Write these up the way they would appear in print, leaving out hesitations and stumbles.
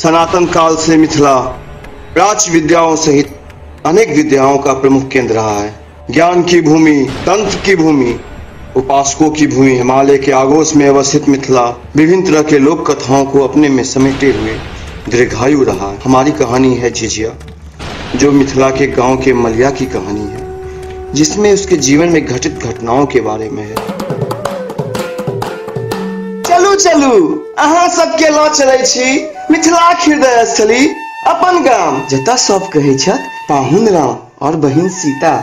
सनातन काल से मिथिला प्राच्य विद्याओं सहित अनेक विद्याओं का प्रमुख केंद्र रहा है। ज्ञान की भूमि, तंत्र की भूमि, उपासकों की भूमि हिमालय के आगोश में अवस्थित मिथिला विभिन्न तरह के लोक कथाओं को अपने में समेटे हुए दीर्घायु रहा है। हमारी कहानी है झिझिया, जो मिथिला के गांव के मलिया की कहानी है, जिसमें उसके जीवन में घटित घटनाओं के बारे में है। चलू चलू अहाँ सबके लऽ चलै छी मिथिला हृदय स्थली, अपन गाम, जतऽ सब कहै छथि पाहुन राम और बहिन सीता।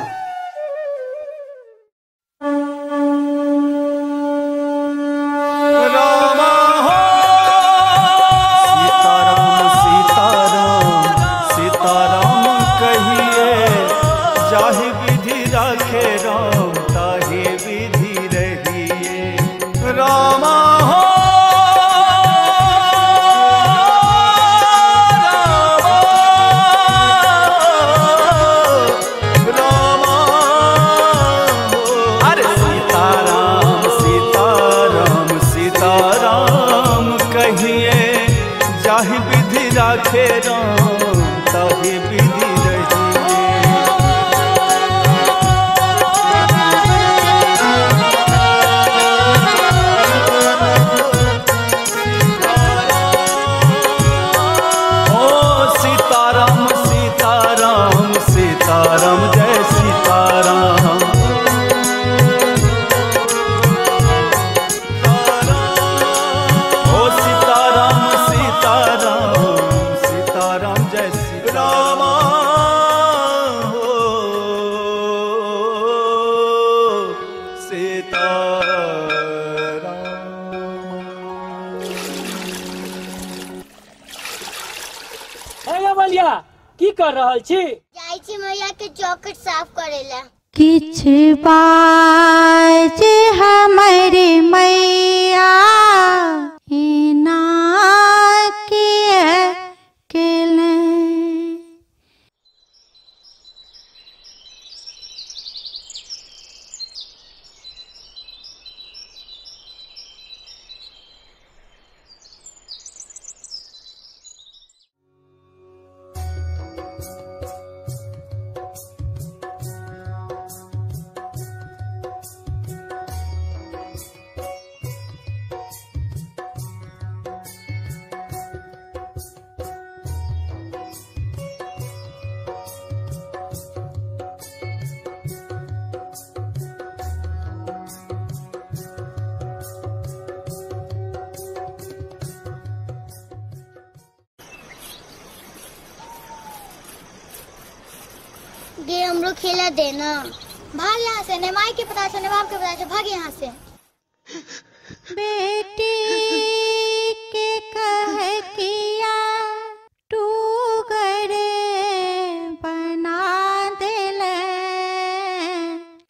की कर रहल छी? जाई छी मैया के चौखट साफ करेला। किछ बाजे हमारे मैया ना किए केले। गे हमरो खेला देना। भाग यहाँ से, न माई के पता चले न बाप के पता चले, भाग यहाँ से। बेटी के कह किया तू गरे बना देले।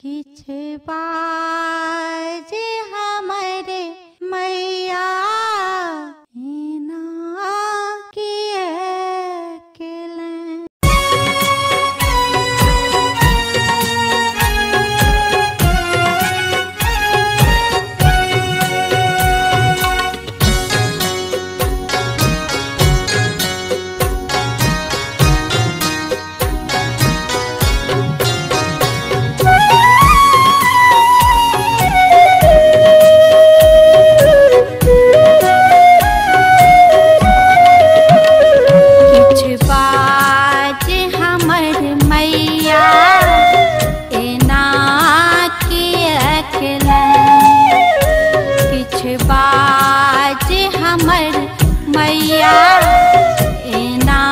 किछ बाज हमारे मैया ना किए केले। बाज हमर मैया एना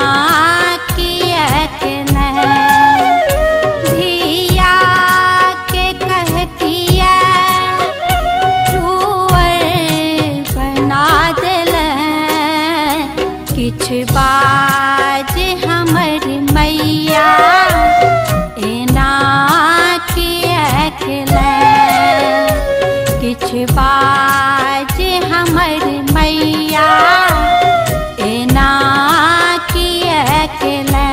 किए केले।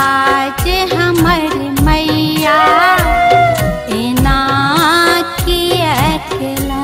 बाजे हमर मैया एना किया केला।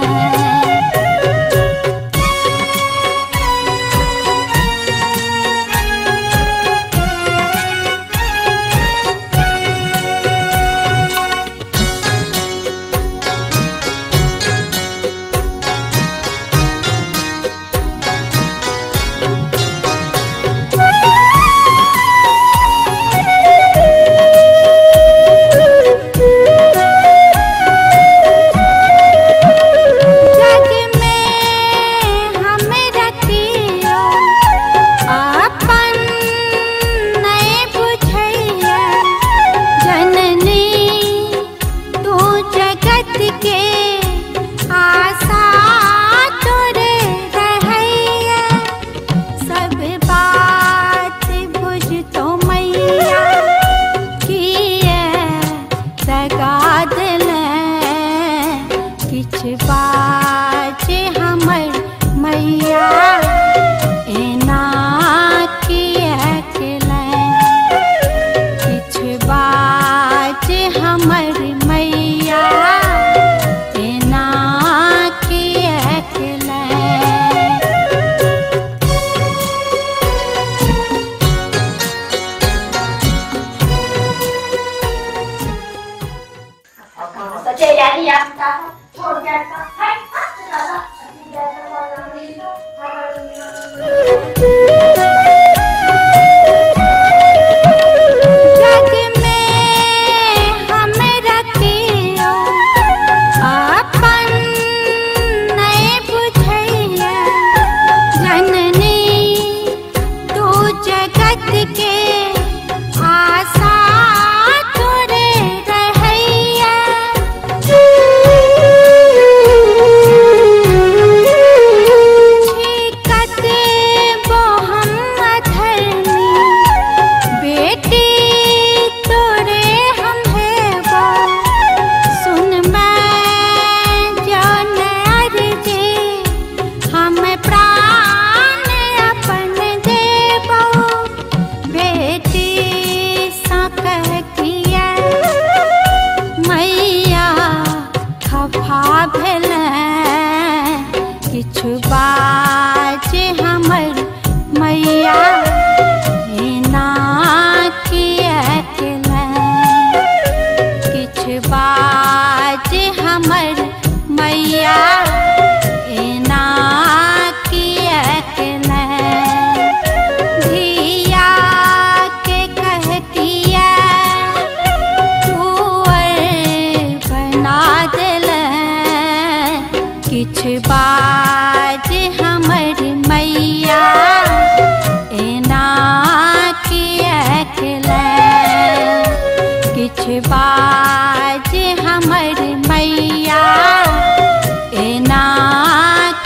बाजे हमर मैया एना किया केला। किछ बाजे हमर मैया एना किया केला। किछ बाजे हमर मैया एना किया केला। किछ बाजे हमर मैया एना किया केला। धिया के कहतिया तुअर बना देला। किछ बाजे हमर मैया एना किया केला। किछ बाजे हमर मैया एना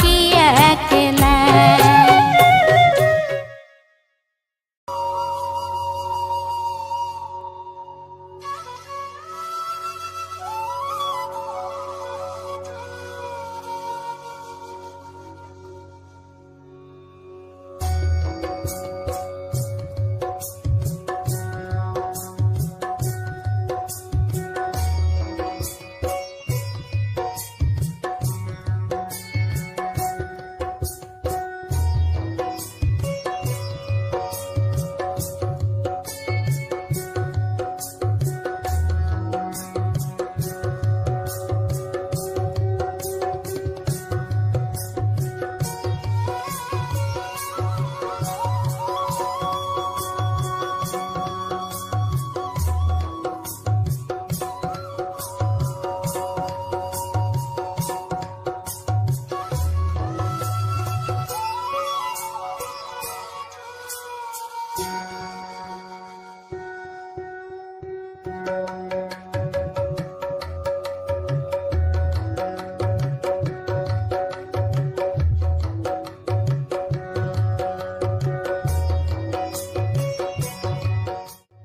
किया केला।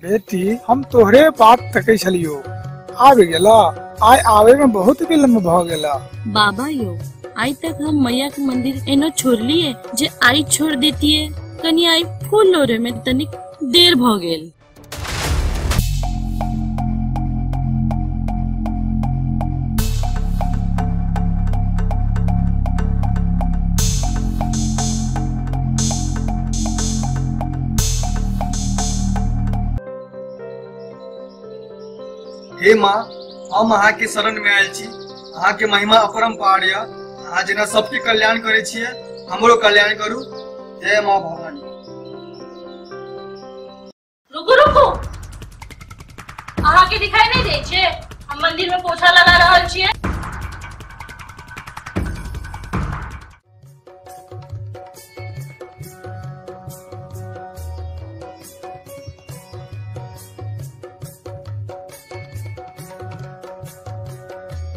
बेटी हम तोहरे बात तकै छलियो आबि गेला। आइ आवे में बहुत विलम्ब भ गेला। बाबा यो आई तक हम मैया के मंदिर एनो छोड़लिए जे आई छोड़ देती है। कनी आई फूल लोरे में तनिक देर भ गेल। हे माँ, हम अहाँ के शरण में आयल छी। अहाँ के महिमा अपरंपार या। अहाँ जेना सबके कल्याण करे छिए, हमरो कल्याण करू। जय माँ भवानी। रुको रुको, अहाँ के दिखाई नहीं दे छे? हम मंदिर में पोछा लगा रहल छिए।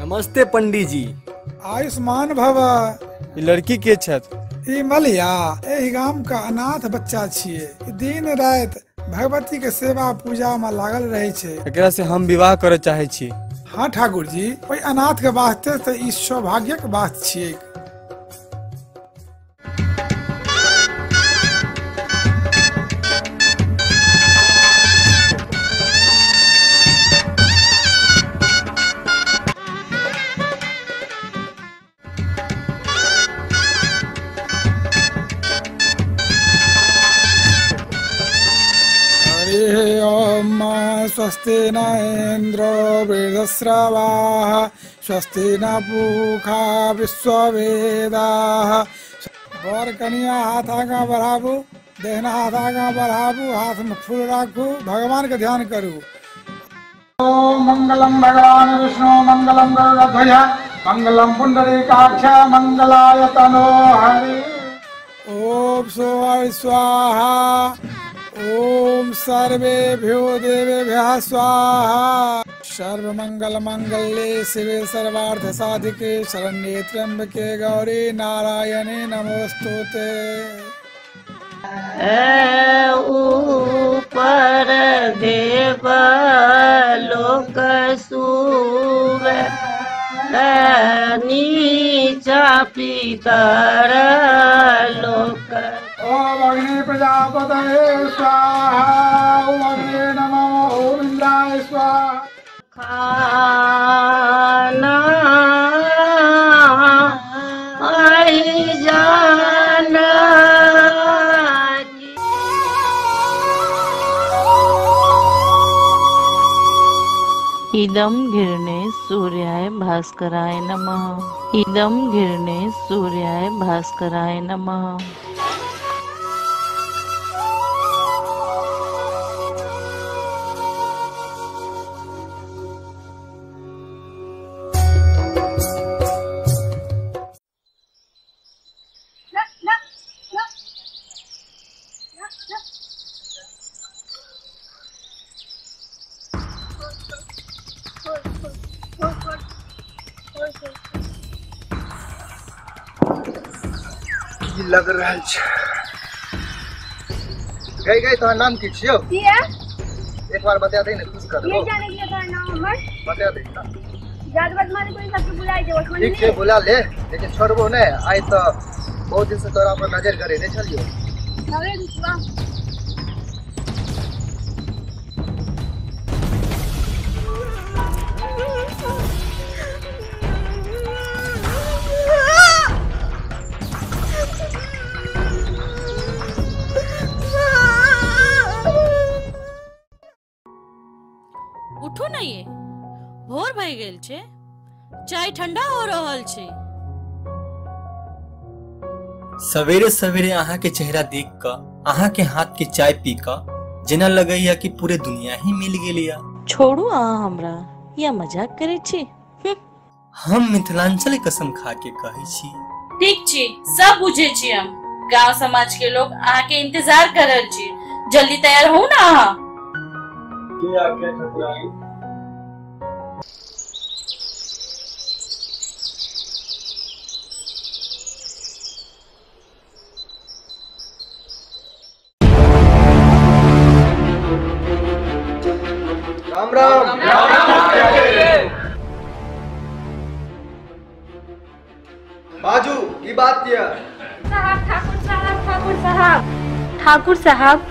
नमस्ते पंडित जी। आयुष्मान भव। ई लड़की के छत? ई मलिया एहि गाम का अनाथ बच्चा छिए। दिन रात भगवती के सेवा पूजा में लागल रहे छे। एकरा से हम विवाह करे चाहे छी। हाँ ठाकुर जी, ओई अनाथ के वास्ते तो ई सौभाग्य के बात छिए। स्वस्ति न इंद्रो वृद्धश्रवाः स्वस्ति न पूषा विश्ववेदाः। बर कनिया हाथ आगा बढ़ाबू, देहना हाथ आगा बढ़ाबू, हाथ में फूल राखू, भगवान के ध्यान करू। ओम मंगलम भगवान विष्णु मंगलम गरुड़ध्वज मंगलम पुंडरीकाक्ष मंगलाय तनो हरि। ओम सोम स्वाहा। ओम सर्वेभ्यो देवेभ्यः स्वाहा। सर्वमंगल मंगल्ये शिवे सर्वार्थ साधिके शरण्ये त्र्यंबके गौरी नारायणे नमोस्तुते। ऊपर देव लोक सुव नीचा पितर लोक। ओम अग्नि प्रजापतये स्वाहा। ओम अग्नि नमः। ओम इंद्राय स्वाहा। खाना आई जाना। इदं घिरणे सूर्याय भास्कराय नमः। इदं घिरणे सूर्याय भास्कराय नमः। लग रहा है। गई गई तो नाम की छियो? एक बार बता दे ना, कुछ कर दो। ये जाने के लिए तो नाम हमर बता दे ना। जात बदमानी कोई सबके बुलाए दे। ओठमन ठीक है बुला ले, लेकिन छोड़बो ने। आई तो बहुत दिन से तोरा पर नजर करे नहीं चलियो। अरे रुकवा। उठो ना, ये भोर भई गेल छे, चाय ठंडा हो रहल छे। सवेरे सवेरे अहाँ के चेहरा देख कर, अहाँ के हाथ के चाय पी कर जेना लगैया कि पूरे दुनिया ही मिल गेलिया। छोड़ू अहाँ हमरा, या मजाक करे छी? हम मिथिलांचल कसम खा के कहे छी। ठीक छी, सब बुझे छी हम। गांव समाज के लोग अहाँ के इंतजार कर रहल छी। जल्दी तैयार हो ना अहाँ। राम राम। बाजू की बात किया? ठाकुर साहब,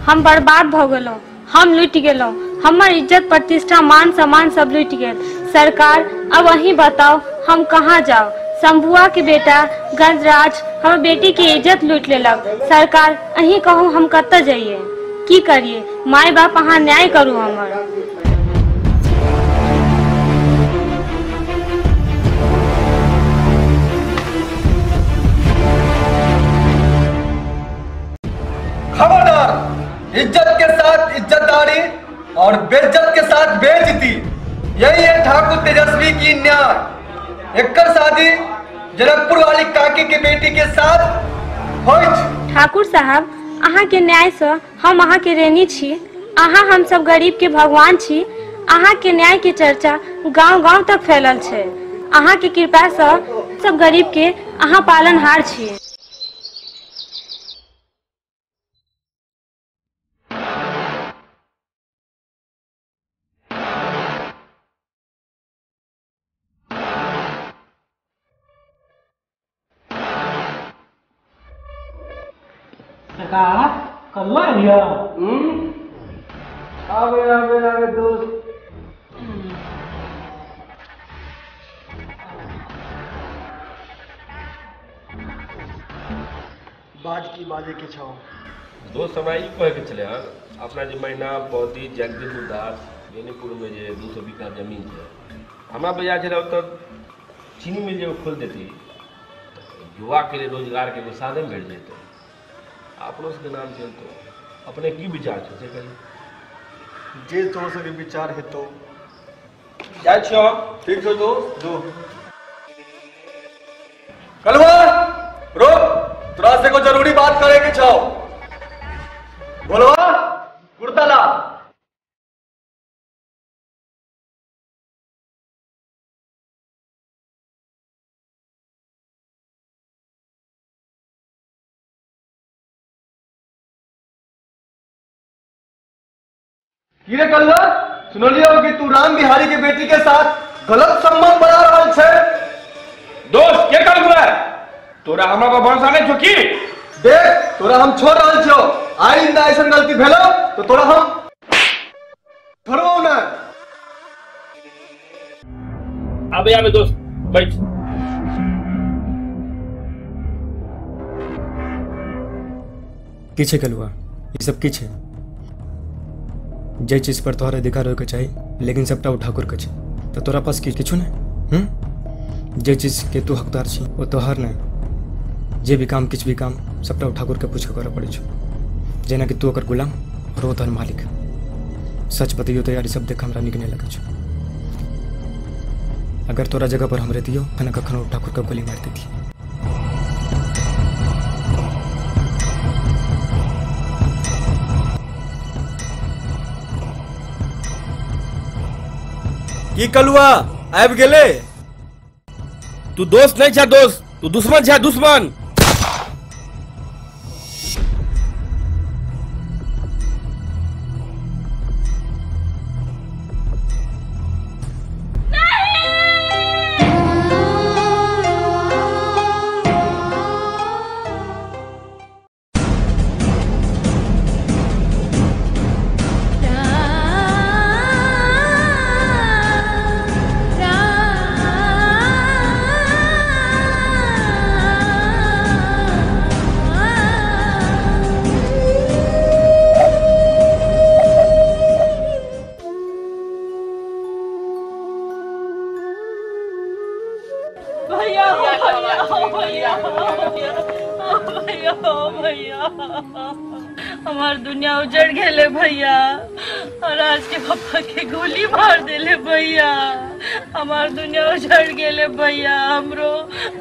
हम बर्बाद भ गेलौ। हम लुट गेलौ। हमर इज्जत प्रतिष्ठा मान सम्मान सब लुट गेल। सरकार अब अहीं बताओ हम कहाँ जाओ? शंभुआ के बेटा गजराज हमर बेटी के इज्जत लूट लेलक। सरकार अहीं कहू हम कत्ते जाइए? की करिए? माय बाप अहाँ न्याय करू हमर। इज्जत के साथ इज्जतदारी और बेइज्जत के साथ बेइज्जती, यही है ठाकुर तेजस्वी की न्याय। एक शादी जनकपुर वाली काकी के बेटी के साथ होइत। ठाकुर साहब, अहाँ के न्याय से हम अहाँ के ऋणी छी। अहाँ हम सब गरीब के भगवान छी। अहाँ के न्याय के चर्चा गांव-गांव तक फैलल छै। अहाँ के कृपा से सब गरीब के अहाँ पालनहार छियै। कल्ला भैया आवे दोस्त। बाज की बाजे के छाओ दोस्त हमरा ई कहे के चले अपना जे महीना पौधी जगदीपुर दास बेनीपुर में जे 200 बीघा जमीन है हमरा बजा चले तो चीनी मिल जे खोल देती युवा के लिए रोजगार के लिए साधन भेट जेते। अपनों के नाम चलते अपने की विचार छे से कही जे तोर से विचार है तो जाय छो। ठीक छो दोस्त जो कलवा रुक, तोरा से को जरूरी बात करे के छो। बोलवा कुर्ताला कीरे कल्ला सुन लियो कि तू राम बिहारी के बेटी के साथ गलत संबंध बना रहल छे। दोस्त के कर बुला तोरा हमरा पर भरोसा नहीं छो की? देख तोरा हम छोड़ रहल छो। आइंदा ऐसा गलती भेलो तो तोरा हम छोड़ो ना। आबे दोस्त बैठ। किछे कलुआ ये सब किछे जे चीज पर तोहर अधिकार होके चाहिए लेकिन सबटा उ ठाकुर के छै तो तोरा पास किछु नहीं। जे चीज के तू हकदार छी वो तोहर नहीं। जे भी काम किछ भी काम सबटा उ ठाकुर के पूछ के करे पड़े छो। जेना कि तू ओकर गुलाम और वो तोहर मालिक। सच बतइयो तो यार सब देख हमरा निक नहीं लगे छो। अगर तोरा जगह पर हम रहतियो खाना कखनो ठाकुर के गोली मार देती। की कलुआ आबि गेले? तू दोस्त नहीं छा दोस्त, तू दुश्मन छा दुश्मन। हमार दुनिया उजड़ गेले भैया और आज के पापा के गोली मार देले भैया। हमार दुनिया उजड़ गेले भैया। हमरो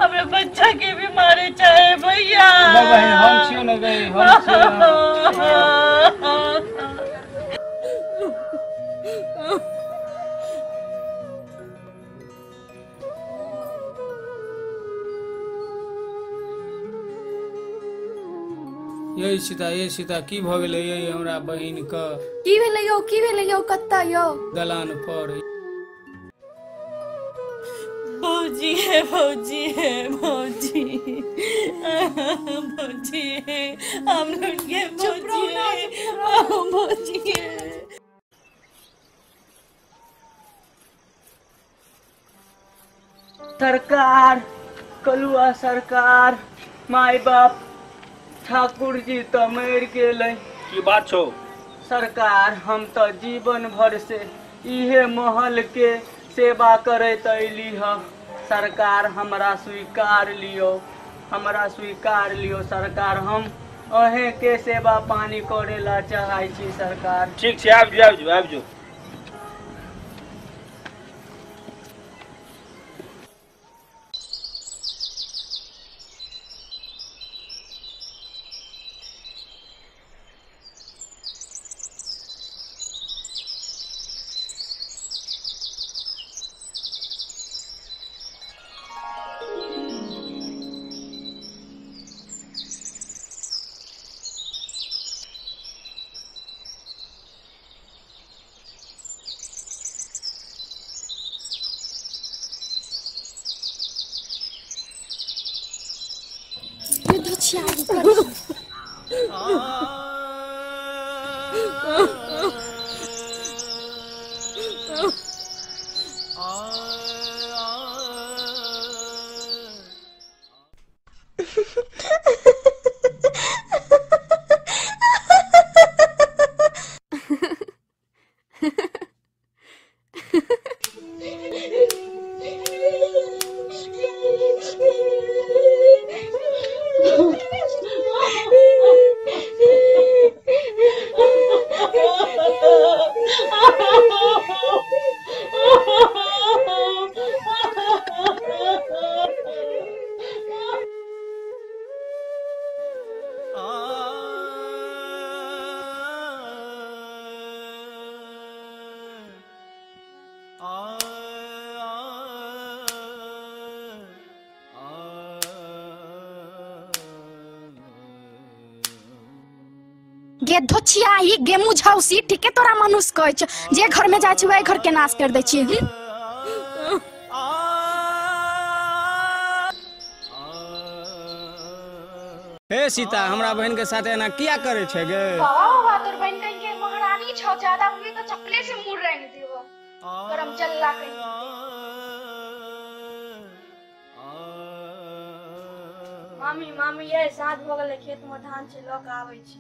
हमरे बच्चा के भी मारे चाहे भैया। ना बहन हम छियो ना गई हम छियो। ये सीता की भ गेलै ये हमरा बहिन क की भेलै यौ कत्ता यौ? दलान पर भौजी है भौजी है भौजी भौजी है हम लोग के भौजी है भौजी है। सरकार कलुआ सरकार माय बाप ठाकुर जी तो मर गेले। की बात छो? सरकार हम तो जीवन भर से इहे महल के सेवा करत अइली ह। सरकार हमरा स्वीकार लियो सरकार। हम अहे के सेवा पानी करेला चाहै छी सरकार। ठीक छै, आबि जो। गे धोछिया ही गे मुझौसी ठीके तोरा मनुष्य कहै छ जे घर में जाय छ वही घर के नाश कर दै छी। हे सीता हमरा बहन के साथ एना किया करे छे गे? बाबा तोर बहन कहीं के महारानी छ, ज्यादा हुई तो चपले से मुड़ रहे देव करम चलला कहीं। मामी ये साँझ भ गेलै, खेत में धान छै ल के आबै छी।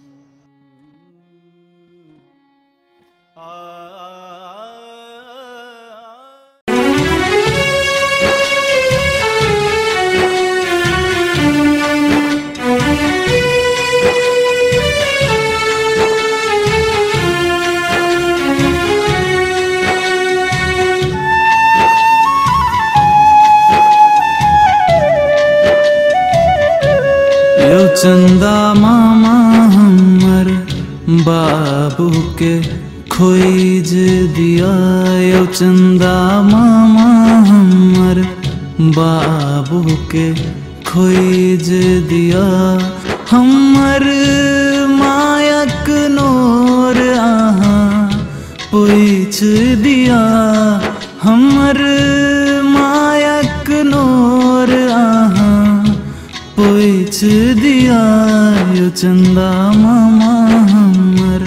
चंदा मामा हमर बाबू के खोज दिया, यो चंदा मामा हमर बाबू के खोज दिया। हमर मायक नोर आहा पूछ दिया, हमर मायक नोर आहा पूछ दिया। यो चंदा मामा हमर,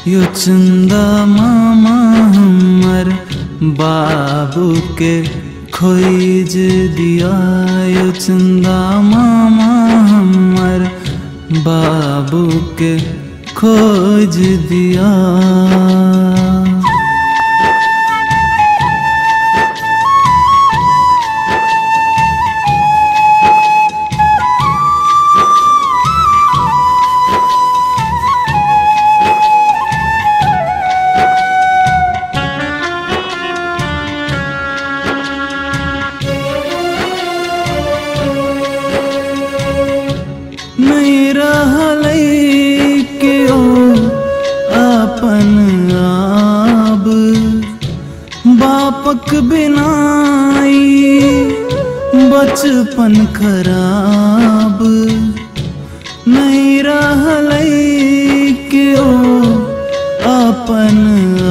यो चंदा मामा हमर बाबू के खोज दिया, यो चंदा मामा हमर बाबू के खोज दिया। बापक बिनाई बचपन खराब नहीं रहलै क्यों अपन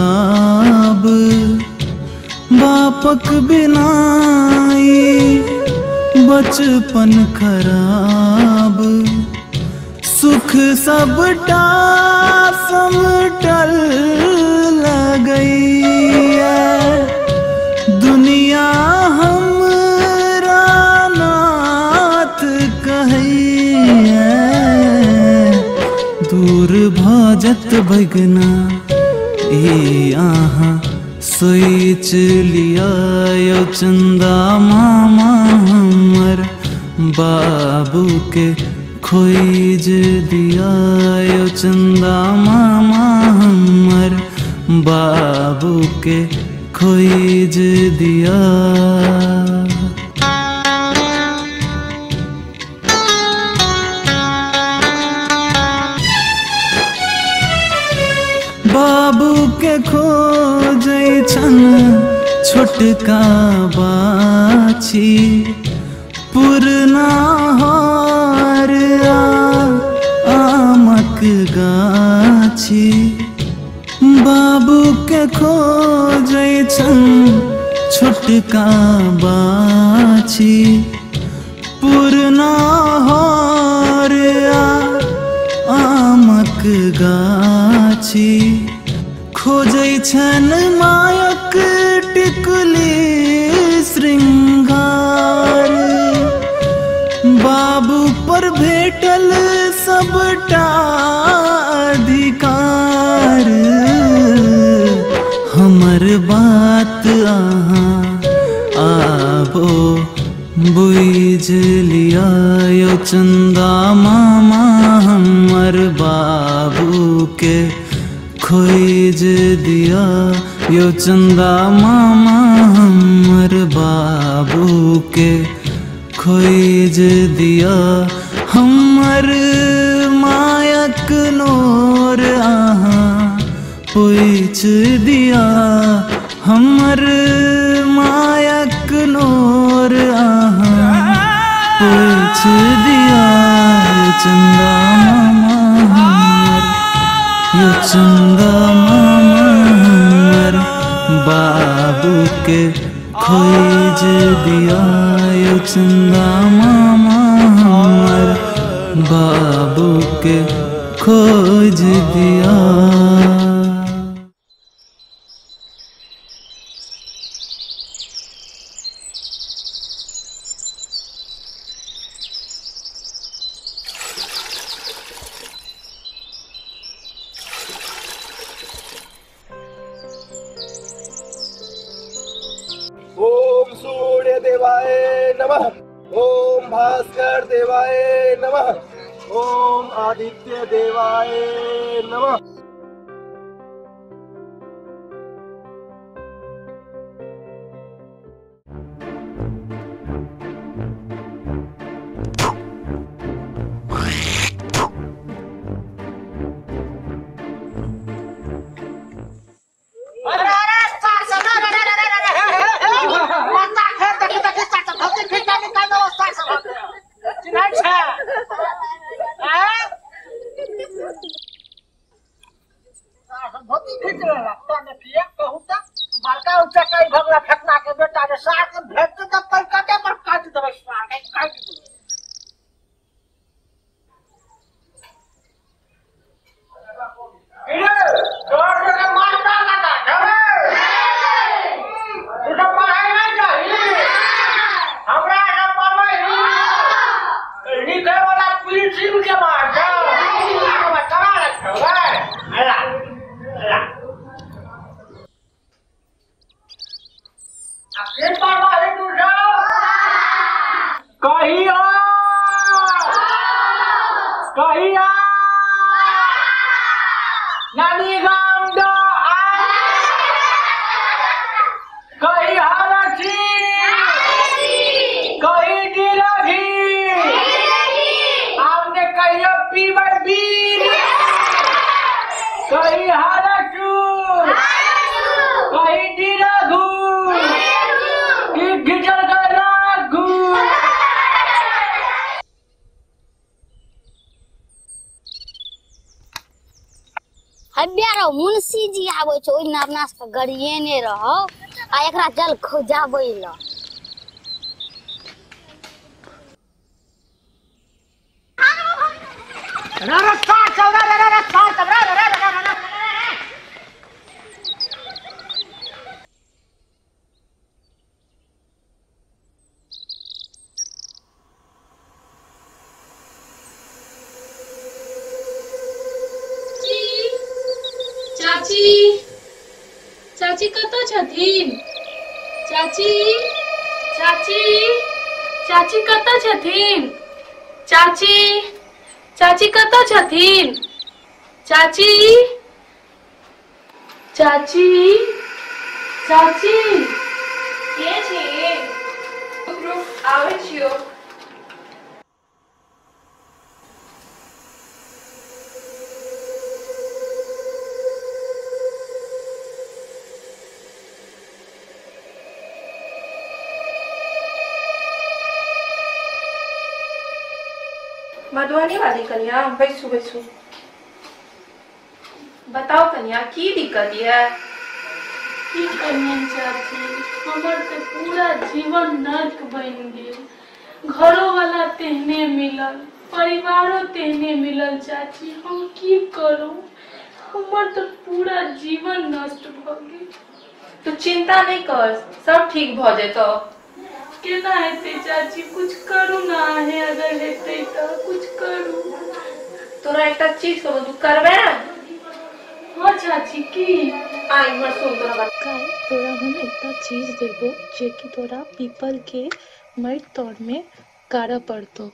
आब। बापक बिनाई बचपन खराब, सुख सबटा समटल लगई। दुनिया हमरा नाथ कहैया, दूर भजत बगना ई आहा सोच लिया। यो चंदा मामा हमर बाबू के खोज दिया यो चंदा मामा हमर बाबू के खोज दिया। बाबू के खोजै छन् छोटका बाछी पुरना हार आमक गाछी। बाबू के खोजै छन् छोटका बाछी पुरना हार आमक गाछी। खोजै छन् मायक टिकुली श्रृंगार बाबू पर भेटल सबटा अधिकार। हमर बात अहाँ आबो बुझ लिया यो चंदा मामा हमर बाबू के खोज दिया। यो चंदा मामा हमर बाबू के खोज दिया। हमर मायक नोर अहाँ पूछ दिया। हमर मायक नोर अहाँ पूछ दिया। चंदा मामा हमर यो चंदा मामा हमर बाबू के खोज दिया। यो चंदा मामा हमर बाबू के खोज दिया। ओम सूर्य देवाय नमः। ओम भास्कर देवाय नमः। ओम आदित्य देवाय नमः। मुंशी जी आवे छो ओइना अपना से गड़िएने रहो आ एकरा जल खोजाबै ल। चाची कतऽ छथिन? चाची चाची चाची कतऽ छथिन? चाची चाची कतऽ छथिन? चाची चाची चाची के छी? आबै छियो। मधुबनी वाली कन्या, बैसू बैसू। बताओ कन्या की दिक्कत है? की करियन चाची, हमर तो पूरा जीवन नर्क बन गेल। घरो वाला तेहने मिलल, परिवारो तेहने मिलल चाची, हम की करूं? हमर तो पूरा जीवन नष्ट भ गेल। तू चिंता नहीं कर, सब ठीक भ जेतो। केना हेते चाची, कुछ करू ना है, अगर हेते तो कुछ करू। तोरा एकटा चीज कहबो, तू करबे? हाँ चाची की? आ इमहर सुन, तोरा बात काल तोरा हम एकटा चीज देबो जे कि तोरा पीपल के मर तौर में गाड़ा पड़तो,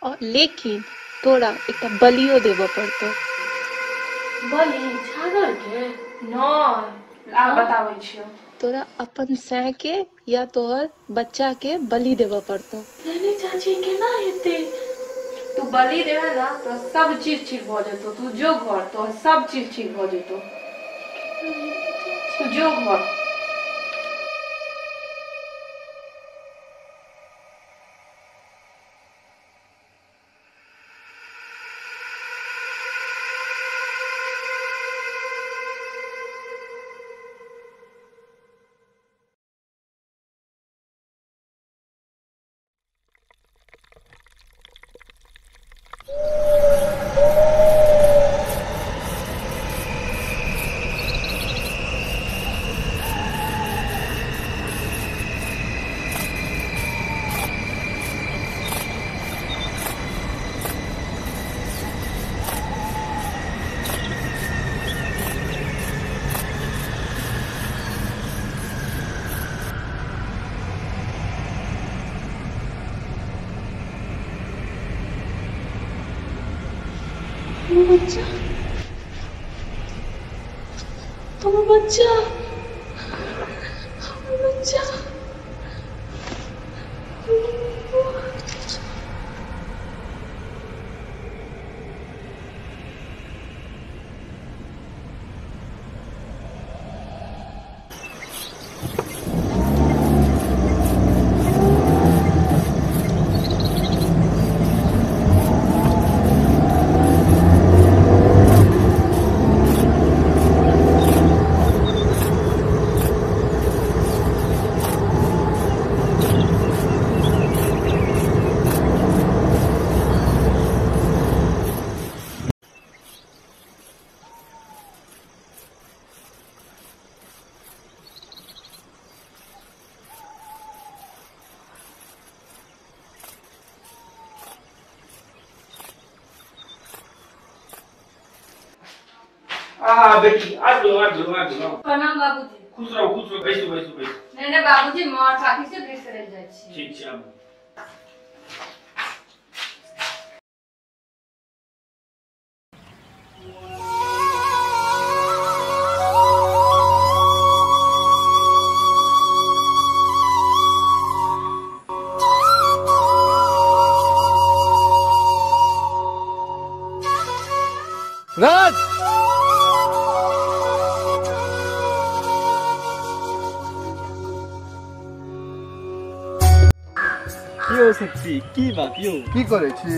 और लेकिन तोरा एकटा बलियो देबो पड़तो। बलि छागर के? नहीं, आ बताबै छियो। तोरा अपन सै के या तोहर बच्चा के बलि देबो पड़तो। नहीं चाची, केना हेते? तू बलि देबे ना तो सब चीज ठीक भ जेतो। तू जो घर, तो सब चीज ठीक भ जेतो। तू जो घर। बच्चा, तुम बच्चा, बच्चा। बेटी आ जाओ। प्रणाम बाबूजी। खुश रहो, बैसो बैसो बैसो। नहीं बाबूजी, मार ठाकी से भेट करे जाय छी। ठीक छै, आबू। राज, यो शक्ति की बात यो की करे छी?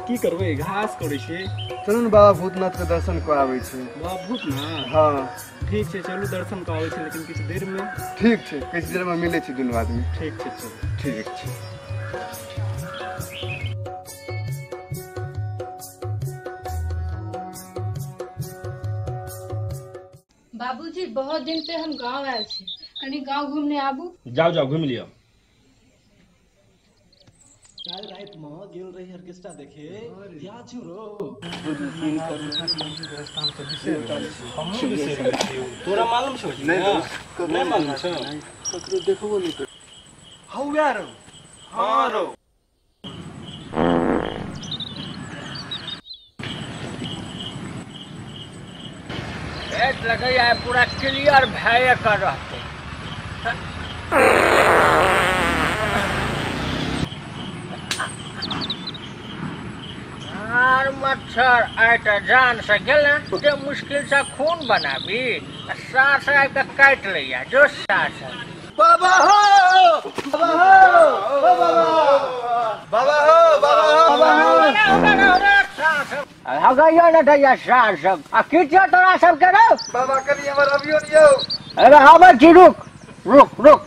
की करबे, घास करे छी। चलू न बाबा भूतनाथ के दर्शन कराबै छी। बाबा भूतनाथ? हाँ ठीक छै, चलू दर्शन कराबै छी, लेकिन किछु देर में। ठीक छै, किछु देर में मिले छी दुनू आदमी। ठीक छै, चलू। ठीक छै। बाबूजी, बहुत दिन पे हम गांव आयल छी, कनी गांव घूमने आबू। जाओ जाओ, घूम लियो। काल रात में गेल रही ऑर्केस्ट्रा देखे, या छुरो तोरा मालूम छौ? नहीं मालूम छौ? ककरो देखबो नहीं कर। हौ यार, हां रो खेत लगे आए पूरा क्लियर भय कर रहते। और मच्छर आए तो जान से गेले के मुश्किल से खून बनाबी सार से आके काट लिया जो सार से। बाबा हो बाबा हो बाबा हो बाबा हो बाबा हो हगैया न दैया सार सब आ किछो तोरा सब के रो बाबा कनी हमर अभियो नियो। अरे आबै छी रुक रुक रुक।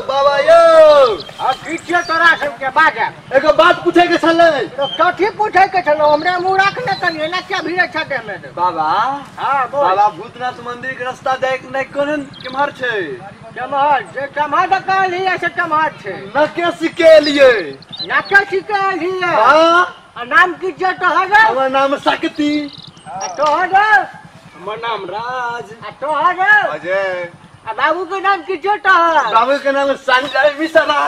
बाबा यो अब किछो तोरा सबके बाजा एगो बात पूछे के छले। तो कथी पूछे के छलो हमरे मुंह रख न करिए ना क्या भीड़ छटे में बाबा। हां बोल बाबा भूतनाथ मंदिर के रास्ता जाए के नहीं कोन केमहर छै? केमहर जे केमहर त कहलिए से केमहर छै न के सिकेलिए ना के सिकेलिए। हां नाम की जे तोहर हमर नाम शक्ति। तोहर हमर नाम राज। तोहर अजय। आ बाबू के नाम की जे तोहर? बाबू के नाम संजय मिश्रा।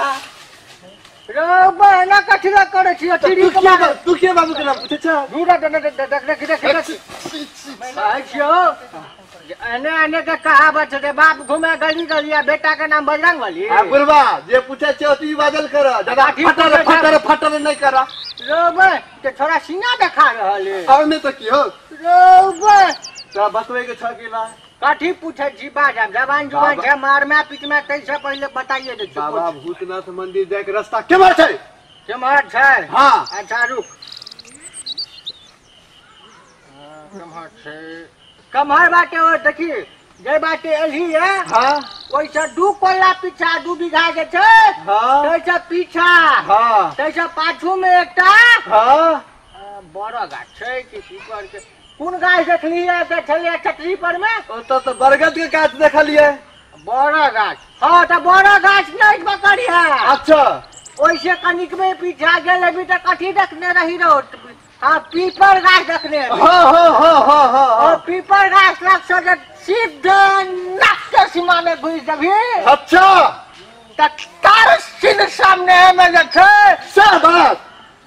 रो बहना कठिला करे छी चिड़ी के बाबू। तू के बाबू के नाम पूछे छ? दूरा देख आइयो एने एने के कहावत है बाप घूमे गली गलिया बेटा के नाम बजरंग बली। हां गुरबा जे पूछे छ तू बादल कर ज्यादा फटर नहीं कर। रो बे ते थोड़ा सीना दिखा रहल है और नहीं तो की हो रो बे तो बतवे के छ कि ना काठी पूछे जी बाजा जवान जुबान छे मार में पीट में कैसे पहले बताइए दे। बाबा भूतनाथ मंदिर जाए के रास्ता केमहर छै? केमहर छै? हां अच्छा रुक केमहर छै कमहर बाटे और देखी जे बाटे एही है। हां ओइसे दू कोल्ला पीछा 2 बीघा के छै। हां तैसे पीछा। हां तैसे पाछू में एकटा। हां बड़ा गाछ छै कि पीपर के कौन गाछ देखलिए देखलिए छतरी पर में? तो बरगद के गाछ देखलिए। बड़ा गाछ हां तो बड़ा गाछ नहीं पकड़िया। अच्छा ओइसे कनिक में पीछा गेले भी तो कथी देखने रही रो? हां पीपर गाछ देखने। हां पीपर गाछ लग से सीधे नाक के सीमा में घुस जभी। अच्छा तार सिन सामने में देखे सब बात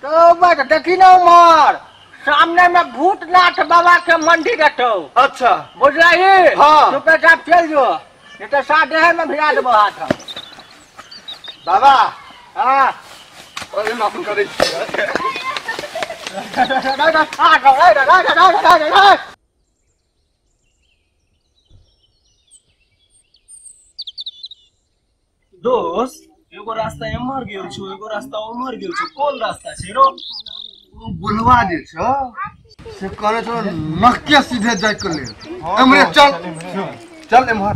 तो बात देखी ना उमर सामने में भूतनाथ बाबा के मंदिर हटो। अच्छा बुझलही? हाँ चुपचाप चल जो नहीं तो साढ़े में भिड़ा देबो हाथ। बाबा हां ओए माफ करे दोस्त एगो रास्ता एमहर गेल छु एगो रास्ता उमहर गेल छु कोन रास्ता छै रो? बुलवा जे छ से करे छ नक्के सीधे जाय के ले हमरे चल एमहर।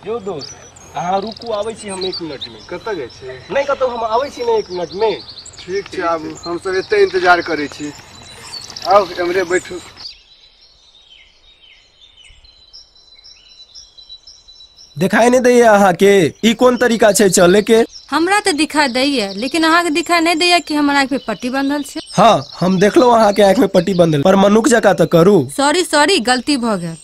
यो दोस्त अहाँ रुकू आबै छी हम 1 मिनट में। कत गए छी? नहीं कतौ हम आबै छी ने 1 मिनट में। ठीक छै आबू हम सब एते इंतजार करै छी। आओ हमरे बैठू। दिखाई नहीं दैया अहाँ के ई कोन तरीका छै चले के? हमरा तो दिखाई दैया लेकिन अहाँ के दिखाई नहीं दैया कि हमारा आँख में पट्टी बंधल छै। हाँ हम देखलो अहाँ के आँख में पट्टी बंधल पर मनुख जका तो करू। सॉरी गलती भ गेल।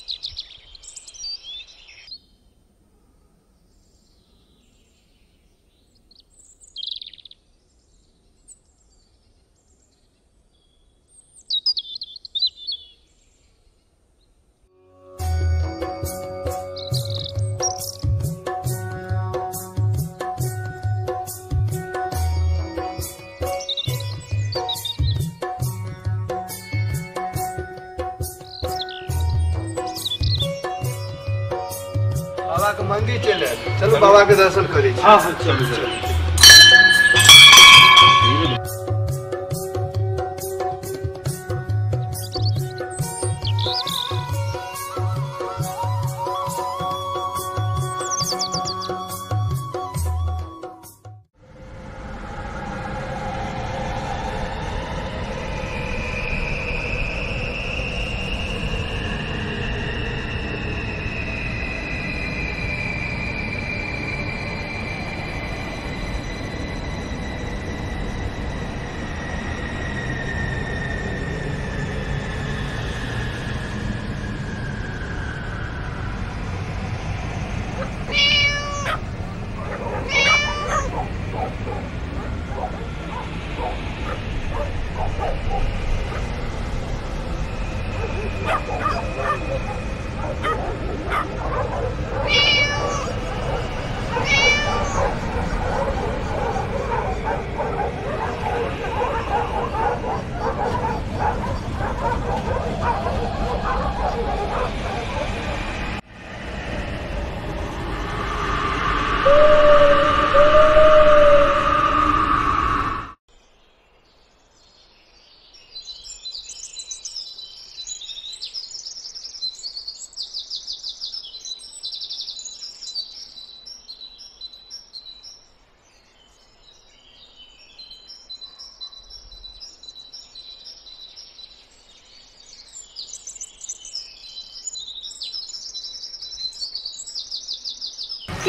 बाबा के मंदिर चले चलो बाबा के दर्शन करी। हां चलो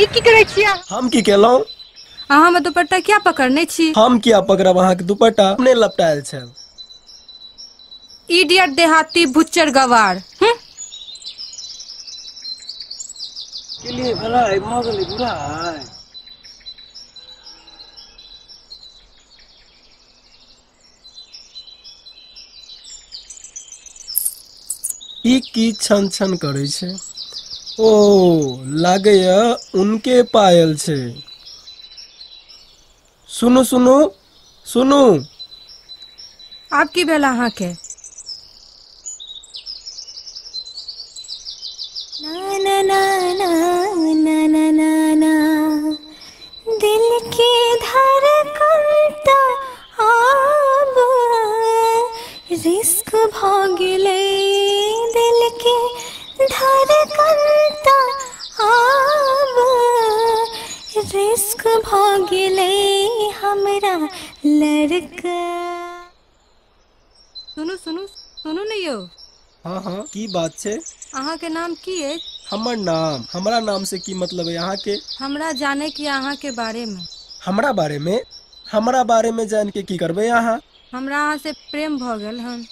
ई की करै छियै? हम की केलौं? अहाँ में दुपट्टा क्या पकड़ने छी? हम क्या पकड़ब अहाँ के दुपट्टा? अपने लपटायल छल। इडियट देहाती बुच्चर गवार। के लिए भला है भागले बुरा है। ई की छन छन करे छे? ओ लागे उनके पायल छे। सुनु सुनु सुनु। आप की भेल अहाँ के? ना ना ना ना ना ना ना ना दिल के धड़कनता आब रिस्क भागले दिल के धड़कनता आब रिस्क भागले हमरा लड़का। सुनु सुनु सुनु नहीं हो। हाँ हाँ की बात छे? अहाँ के नाम की है? हमर नाम? हमरा नाम से की मतलब है यहाँ के? हमरा जाने की अहाँ के बारे में। हमरा बारे में? हमरा बारे में जान के की करबे यहाँ? हमरा अहाँ से प्रेम भ गेल हन।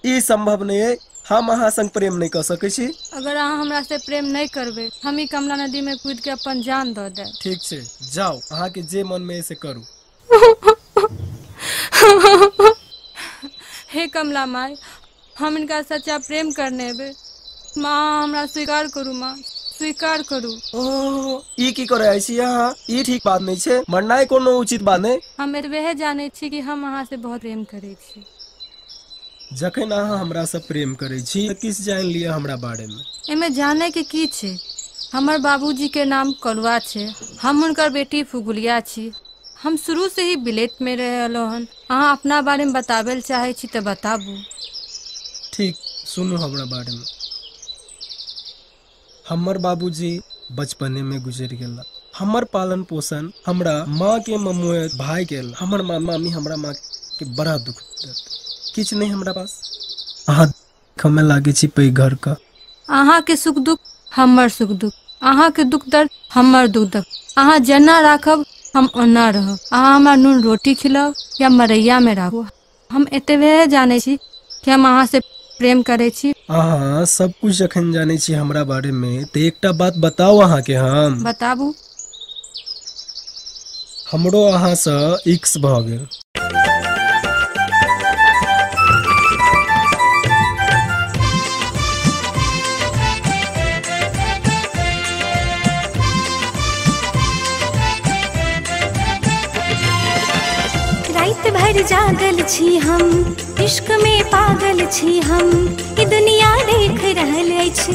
ई संभव नहीं है। हम अहाँ संग प्रेम नहीं कर सके छी। अगर अहाँ हमरा से प्रेम नहीं करबे हम ही कमला नदी में कूद के अपन जान दे दे। ठीक छे जाओ अहाँ के जे मन में से करू। हे कमला माई हम इनका सच्चा प्रेम करने बे। माँ हमरा स्वीकार करू, माँ स्वीकार करू। ओह ई की करे ऐसी यहाँ? ई ठीक बात नहीं छे। मरनाई कोनो उचित बात नहीं। हम वह जाने छी कि हम अहाँ से बहुत प्रेम करे छी। जखन अहाँ हमरा से प्रेम करे छी किस जान लिया हमरा बारे में? एमे जाने के की छे? हमर बाबूजी के नाम कलुआ छे। हम उनकर बेटी फुगुलिया छी। हम शुरू से ही बिलेट में रहलो हन। अहाँ अपना बारे में बताबे चाहे छी तो बताबू। ठीक सुनो हमरा बारे में। हमर बाबूजी बचपने में गुजर गेला। हमर पालन पोषण हमरा माँ के ममुए भाई गेल। हमर मामी हमरा माँ के बड़ा दुख देत। किछ नहीं हमरा पास। अहाँ हमें लागे छी पे घर का। अहाँ के सुख दुख हमर सुख दुख। अहाँ के दुख दर्द हमर दुख दर्द। अहाँ जना राखब हम ओना रहब। अहाँ हमरा नून रोटी खिलाओ या मरैया में राखो। हम एतबे जाने छी कि हम अहाँ से प्रेम करे छी। अहाँ सब कुछ जखन जाने छी हमरा बारे में तो एकटा बात बताओ अहाँ के। हम बताबू। हमरो अहाँ से इक्स भ गेल। रात भर जागल छी हम इश्क में पागल छी हम। ई दुनिया देख रहल अछि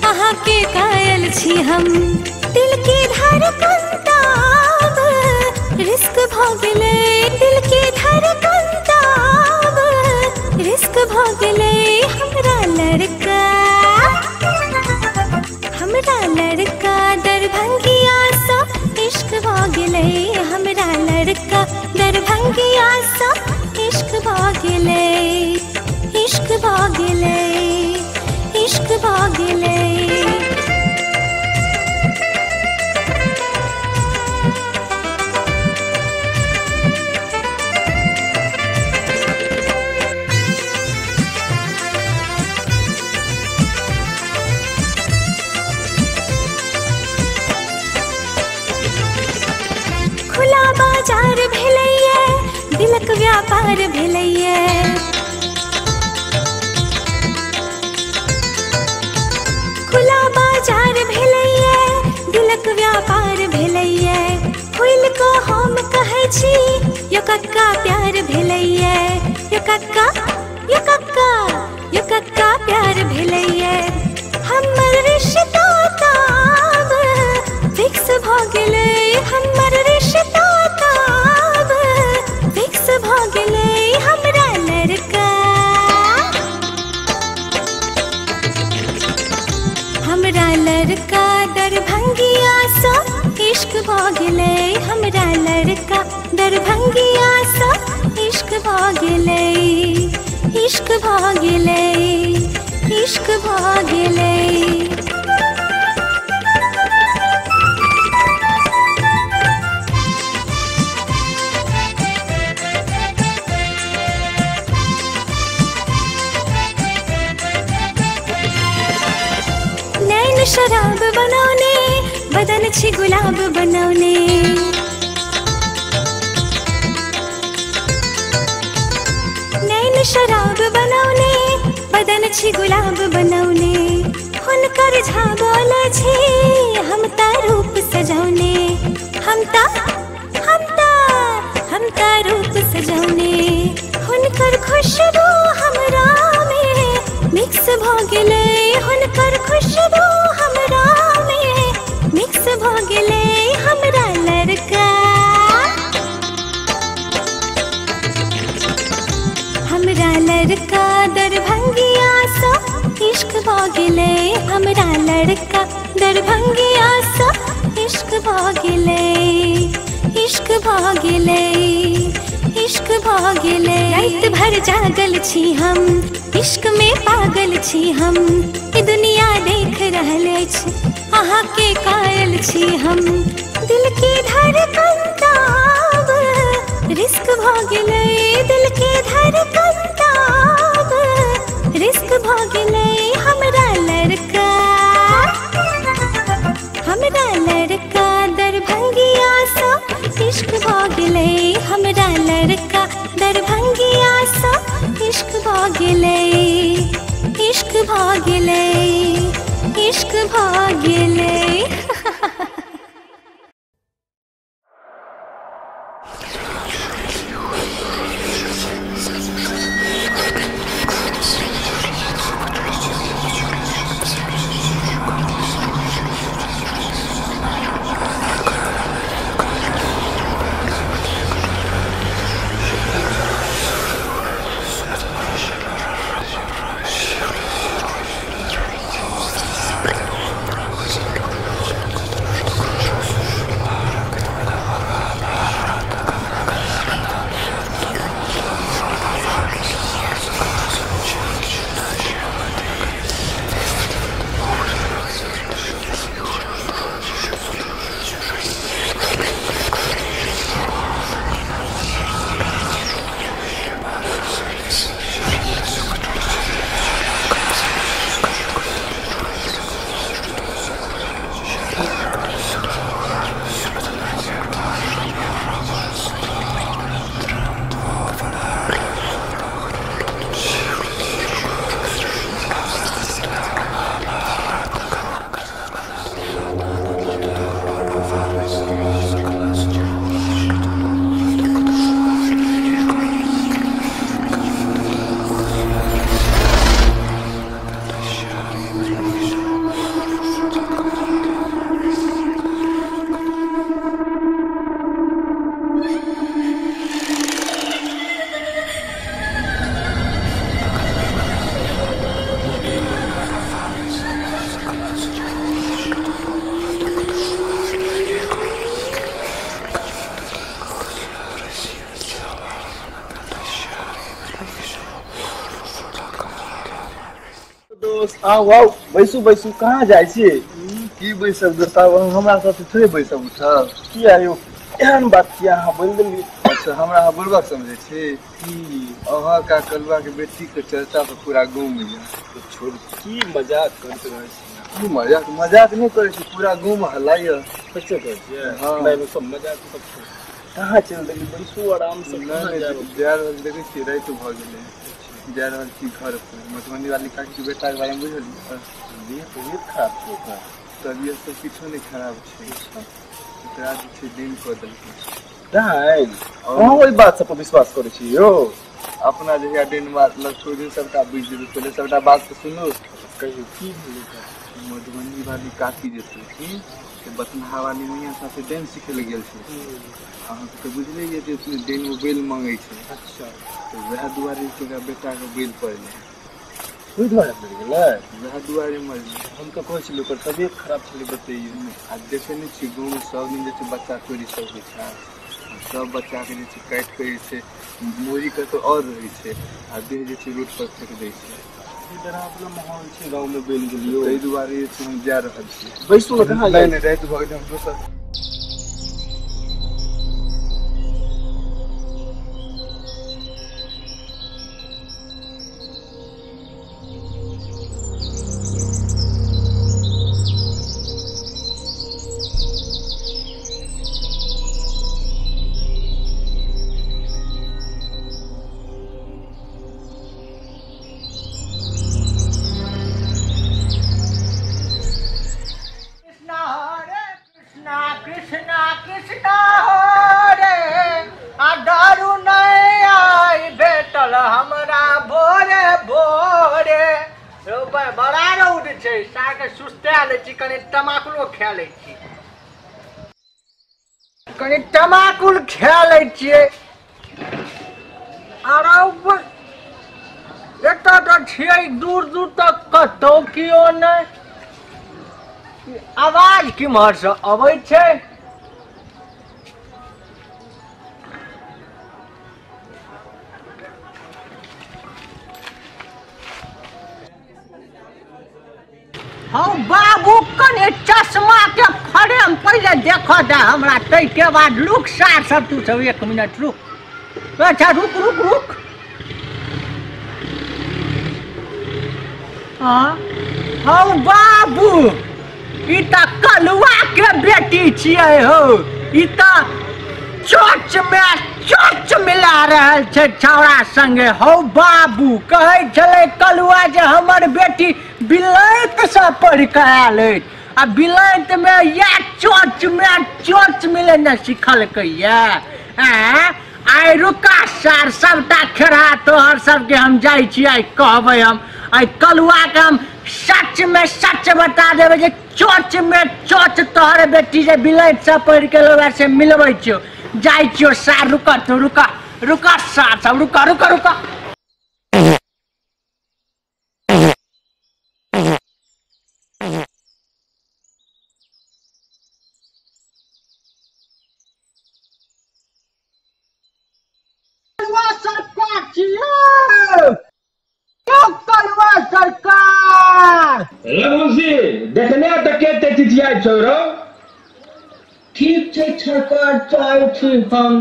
अहाँ के कायल छी हम। दिल के धड़कन ताब रिस्क भ गेलै। दिल के धड़कन ताब रिस्क भ गेलै हमरा लड़का। हमरा लड़का दरभंगिया सा इश्क भ गेलै। हमरा लड़का दरभंगिया सा इश्क भ गेलै। इश्क भ गेलै। इश्क भ गेलै। खुला बाजार भेलैये दिलक व्यापार भेलैये। खुला बाजार भेलैये दिलक व्यापार भेलैये। फूल को हम कहै छी यो कक्का प्यार भेलैये। यो कक्का यो कक्का यो कक्का प्यार भेलैये। हमर रिश्ता ताब फिक्स भ गेलै। हमर रिश्ता ताब फिक्स भ गेलै हमरा लड़का। हमरा लड़का दरभंगिया सा इश्क भ गेलै। हमरा लड़का दरभंगिया सा इश्क भ गेलै। इश्क भ गेलै। इश्क भ गेलै। बनौले नैन शराब बनौले बदन छी गुलाब बनौले हुनकर झाबोल छी हम ता रूप सजौने हम ता रूप सजौने हुनकर खुशबू हमरा में मिक्स भ गेले हुनकर खुशबू हमरा में मिक्स भ गेले हमरा लड़का दरभंगिया सा इश्क भ गेले हमरा लड़का दरभंगिया सा इश्क भ गेले इश्क भ गेले इश्क भ गेले रात भर जागल छी हम इश्क में पागल छी हम ई दुनिया देख रहल अछि अहाँ के कायल छी हम दिल की धड़कन ताब रिस्क भ गेले दिल की धड़कन ताब रिस्क भ गेले हमरा लड़का दरभंगिया सा इश्क भ गेले हमरा लड़का दरभंगिया सा इश्क भ गेले इश्क भ गेले इश्क भ गेले आओ आओ बैसू बैसू कहाँ जाइ छियै की बैसब दोस्त हमरा साथे थोड़े बैसब उठब की आयो एहन बात किया अहाँ बोल देलियै अच्छा हमरा अहाँ बुड़बक समझै छी की अहाँ का कलवा के बेटी के चर्चा तो पूरा गाँव में तो छोड़ की मजाक करते रहै छी की मजाक नहीं करे छी पूरा गाँव में हल्लाइए सच्चे कहै छियै हां मैं सब मजाक सब कहाँ चल देली बैसू आराम से जा रहल देखै छी रात भ गेलै जा रहल छी घर पर मधुबनी वाली काकी के बेटा के बारे में बुझलियै तबियत खराब छै तबियत तो किछो नहीं खराब छै एकरा जे छै दिन कऽ देलकै दाइ अहाँ ओहि बात सब पर विश्वास करै छी यौ अपना जहिया दिन बात लगतो दिन सबटा बुझि जेबै पहिले सबटा बात तो सुनो कहियो की भेलै मधुबनी वाली काकी जे छै से बतनहा वाली मियाँ साथे डांस सिखै लए गेल छै अहाँ तो बुझले ये जे दिन में बेल मांगे छै अच्छा तो वह दुआरे के बेटा के बेल पड़ले कोई दुआरे मर गेलै वह दुआरे मर हम तो कहै छी ओकर तबियत खराब छलै बतैयो आ देखे नहीं छी गाँव में सब दिन जे छै बच्चा चोरी सब होइ छै सब बच्चा के जे छै काटि के जे छै मोरी के तो और रहै छै आ देह जे छै रोड पर फेंक दै छै ई तरह अपना माहौल छै गाँव में बेल गेलियो एहि दुआरे जे छै हम जा रहल छी बैसू कहाँ जाय नहीं रात भ गेलै हम दोसर कृष्णा कृष्णा हो रे आ दारू नहीं आई भेटल हमरा भोरे भोरे बड़ा रौद छै साके सुस्ता ले छी कने तमाकुलो खा ले छी कने तमाकुल खा ले छियै आरो एता तो छियै दूर दूर तक कतौ कियो नहीं आवाज किम्हर से अबै छै हाँ बाबू कने चश्मा के फ्रेम पहले देखो दे हमरा तै के बाद रुक सार सब तू सब 1 मिनट रुक अच्छा रुक रुक रुक हाँ हाँ बाबू ई त कलुआ के बेटी छियै हो ई त चोच मिला रहल छै छौड़ा संगे हो बाबू कहै छलै कलुआ जे हमर बेटी बिलैत से पढ़ के आयल आ बिलैत में या चोच मिले न सिखलकै आइ रुका सार सबटा खेरा तोहर सबके हम जाइ छी आइ कहबै हम आइ कलुआ के हम सच में सच बता देबै जे चोच में चोच तोहर बेटी जे बिलैत से पढ़ के लोग से मिलबै छियो जाइ छियो सार रुका तो रुका सार सब रुका सरकार देखने तक चिचिया छोरो ठीक छै सरकार चाहे छी हम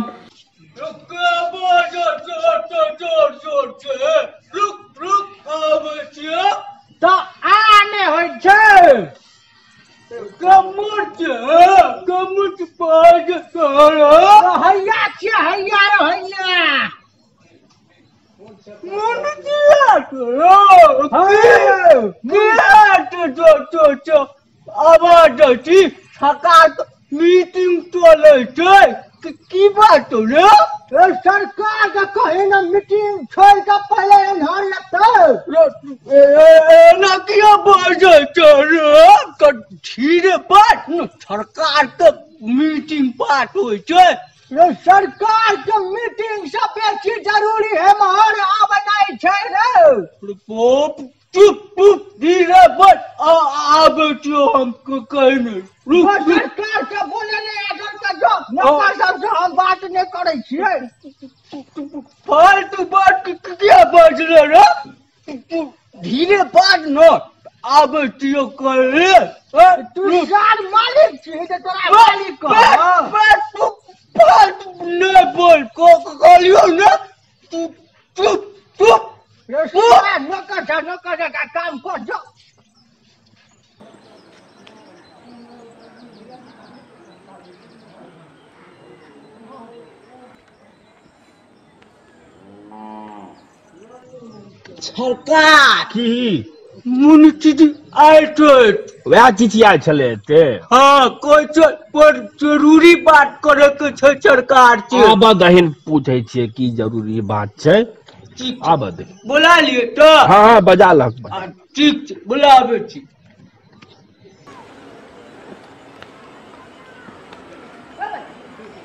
तो आने होइ छै कमुच पाज करो हैया छियै हैया मन दिया करो आवाज छी सरकार मीटिंग चले छै की बात हो रे सरकार के कहे ना मीटिंग छोड़ के पहले एनहर लगते ना किया बाजे रे धीरे बात न सरकार के मीटिंग बात होइ छै सरकार के मीटिंग से बेसी जरूरी है महर आबै नहीं छै रे चुप धीरे बात आबै छियो हम कहने सरकार के बोले नहीं अगर का जो नौकर सब से हम बात नहीं करे छियै फालतू बात क्या बाज रे धीरे बात न आबै छियो करे तू साल मालिक छी जे तोरा मालिक कह तू नहीं बोल को कहलियो ना तू चुप नौकर का काम कर जो सरकार की मुन चिठी आयल छै वह चिठी आयल छले ते हाँ कोई पर जरूरी बात करे के छै सरकार से अब दहिन पूछे छियै की जरूरी बात छै अब दे बुला लिए तो हाँ बजा लक ठीक छै बुलाबे छी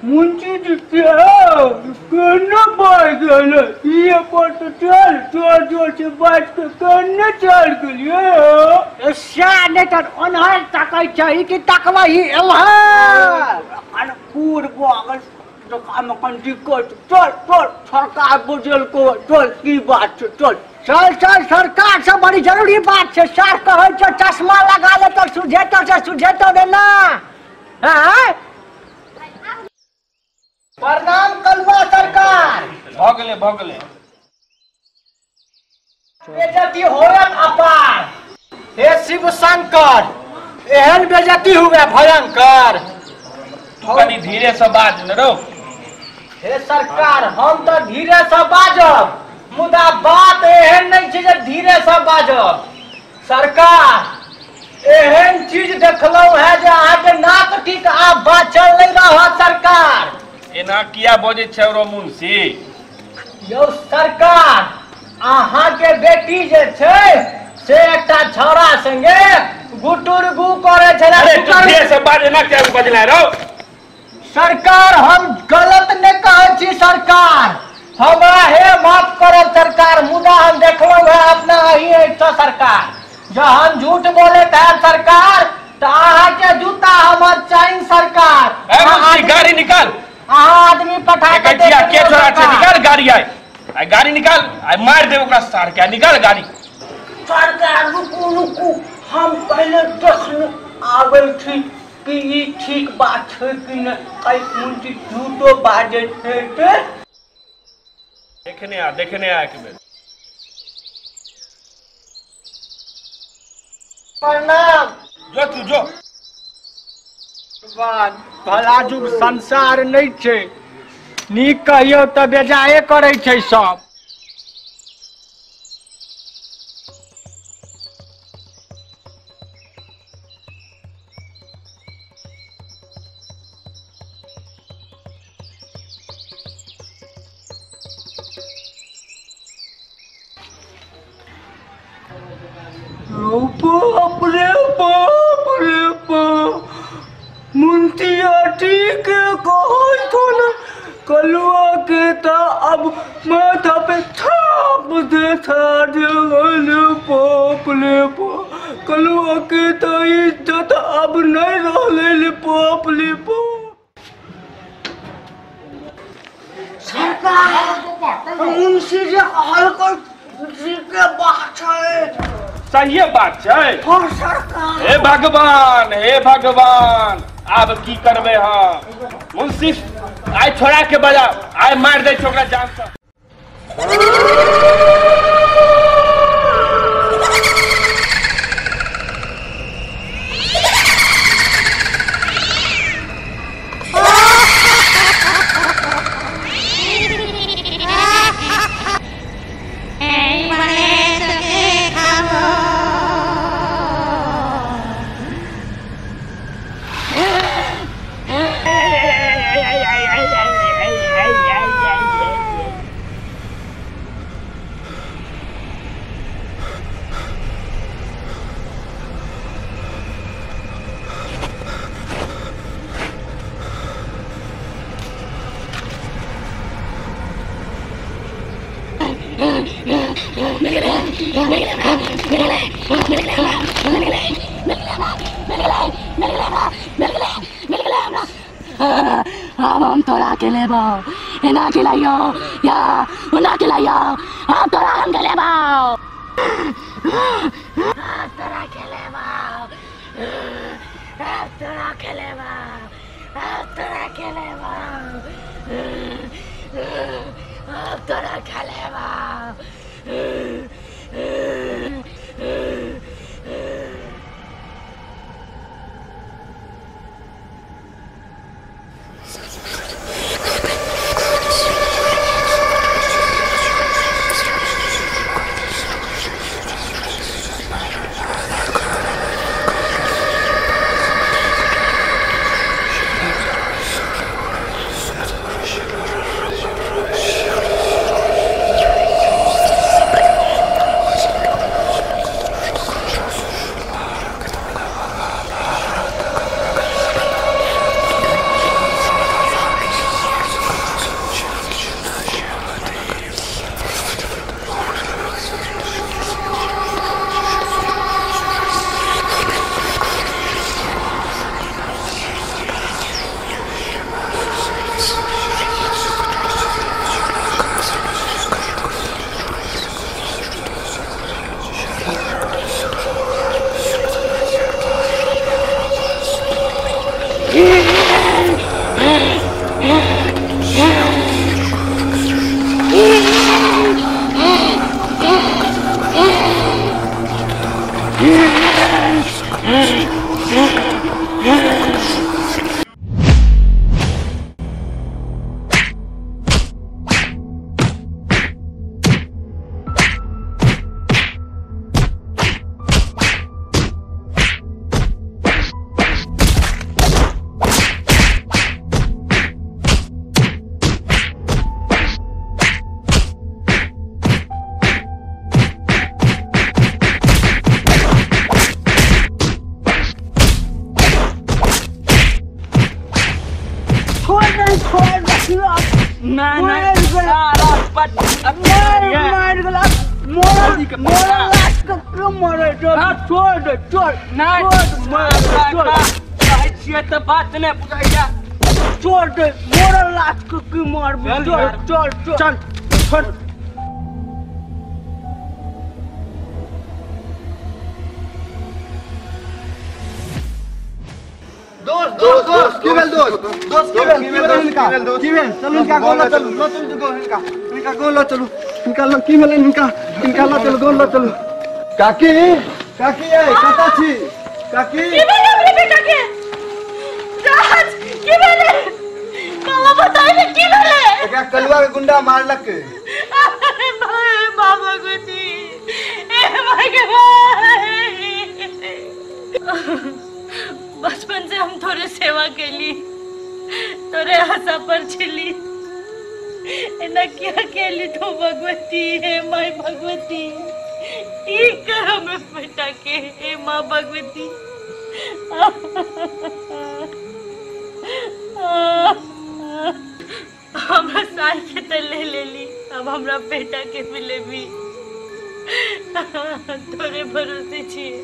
मुंची जी करना पड़ गया ये पर तो चल जोर से बात के करने चल गए शाने तर अनहर तकै छै कि तकबही एलहर पूर्व अगर तो काम कन दिक्कत चल सरकार बुझल को चल की बात छै चल सरकार से बड़ी जरूरी बात छै सर कहै छै चश्मा लगा ले तो सुझेतो देना हां प्रणाम कलुआ सरकार भगले बेजती होयत अपार हे शिव शंकर एहन बेजती हुए भयंकर कनी धीरे से बाज न रो हे सरकार हम तो धीरे से बाजब मुदा बात एहन नहीं छै जे धीरे से बाजब सरकार एहन चीज देखलहुं है जे अहाँ के नाक ठीक आब बाचल नहीं रहा सरकार। एना किया बजे छै रो मुंशी? यो सरकार, अहाँ के बेटी जे छै से एकटा छौड़ा संगे गुटुरगु करे छले। अरे तू देर से बात एना क्या बजला रो? सरकार हम गलत नहीं कहै छी सरकार, हमरा हे माफ करब सरकार, मुदा हम देखलहुं है अपना ही तो सरकार जहन झूठ बोले थे सरकार तो अहाँ के जूता हमर चाहिए सरकार। गाड़ी निकाल, आदमी पठा के के छोड़ा छै, निकाल गाड़ी। आई गाड़ी निकाल, आई मार दे ओकरा सार के। निकाल गाड़ी। सरकार रुकू रुकू, हम पहले देखने आवेल थी कि ई ठीक बात है कि न, कई मुंशी झूठो बाजे थे। देखने आ एक बेर। प्रणाम। जो तू जो। भगवान भला जुग संसार नहीं छै, नीक कहियो तो बेजाए करे छै सब। बाप रे बाप रे बाप, मुंतिया ठीक कहो तो न, कलुआ के तो अब माथा पे थाप देता जगल। बाप रे बाप, कलुआ के तो इज्जत अब नहीं रहले। बाप रे बाप। सरकार मुंशी जे हल्का के बात है, सही बात छै। सरकार हे भगवान आब की करबे हम? मुंशी आइ छोड़ा के बजा, आइ मार दे छोकरा जान से। हम तोरा के लेबो, एना खिलाइयो या उना खिलाइयो, हम तोरा हम के लेबो, तोरा के लेबो, तोरा के लेबो, तोरा के लेबो, तोरा के लेबो। छोड़ दे ना मार गला मोरा लाश का क्यों मारे छोड़ दे छोड़ ना छोड़ ये तो बात नहीं बुझाइया छोड़ दे मोरा लाश को क्यों मार छोड़ चल छोड़ दोस्त की बेल इनका चलो इनका गोल चलो लो तुम इनका गोल चलो इनका लो की बेल इनका लो चलो गोल लो चलो काकी है कता छी काकी की बेल अपने बेटा के राज की बेल मामा बताइए की बेल एकरा कलवा के गुंडा मारलक के बाबा गुटी ए भाई के बचपन से हम थोड़े सेवा केली तोरे हंसा पर छिली एना क्या केली तो भगवती हे माई भगवती ठीक कर हमें बेटा के हे माँ भगवती हमरा साई के तो ले ली अब हमरा बेटा के मिले भी तोरे भरोसे छिए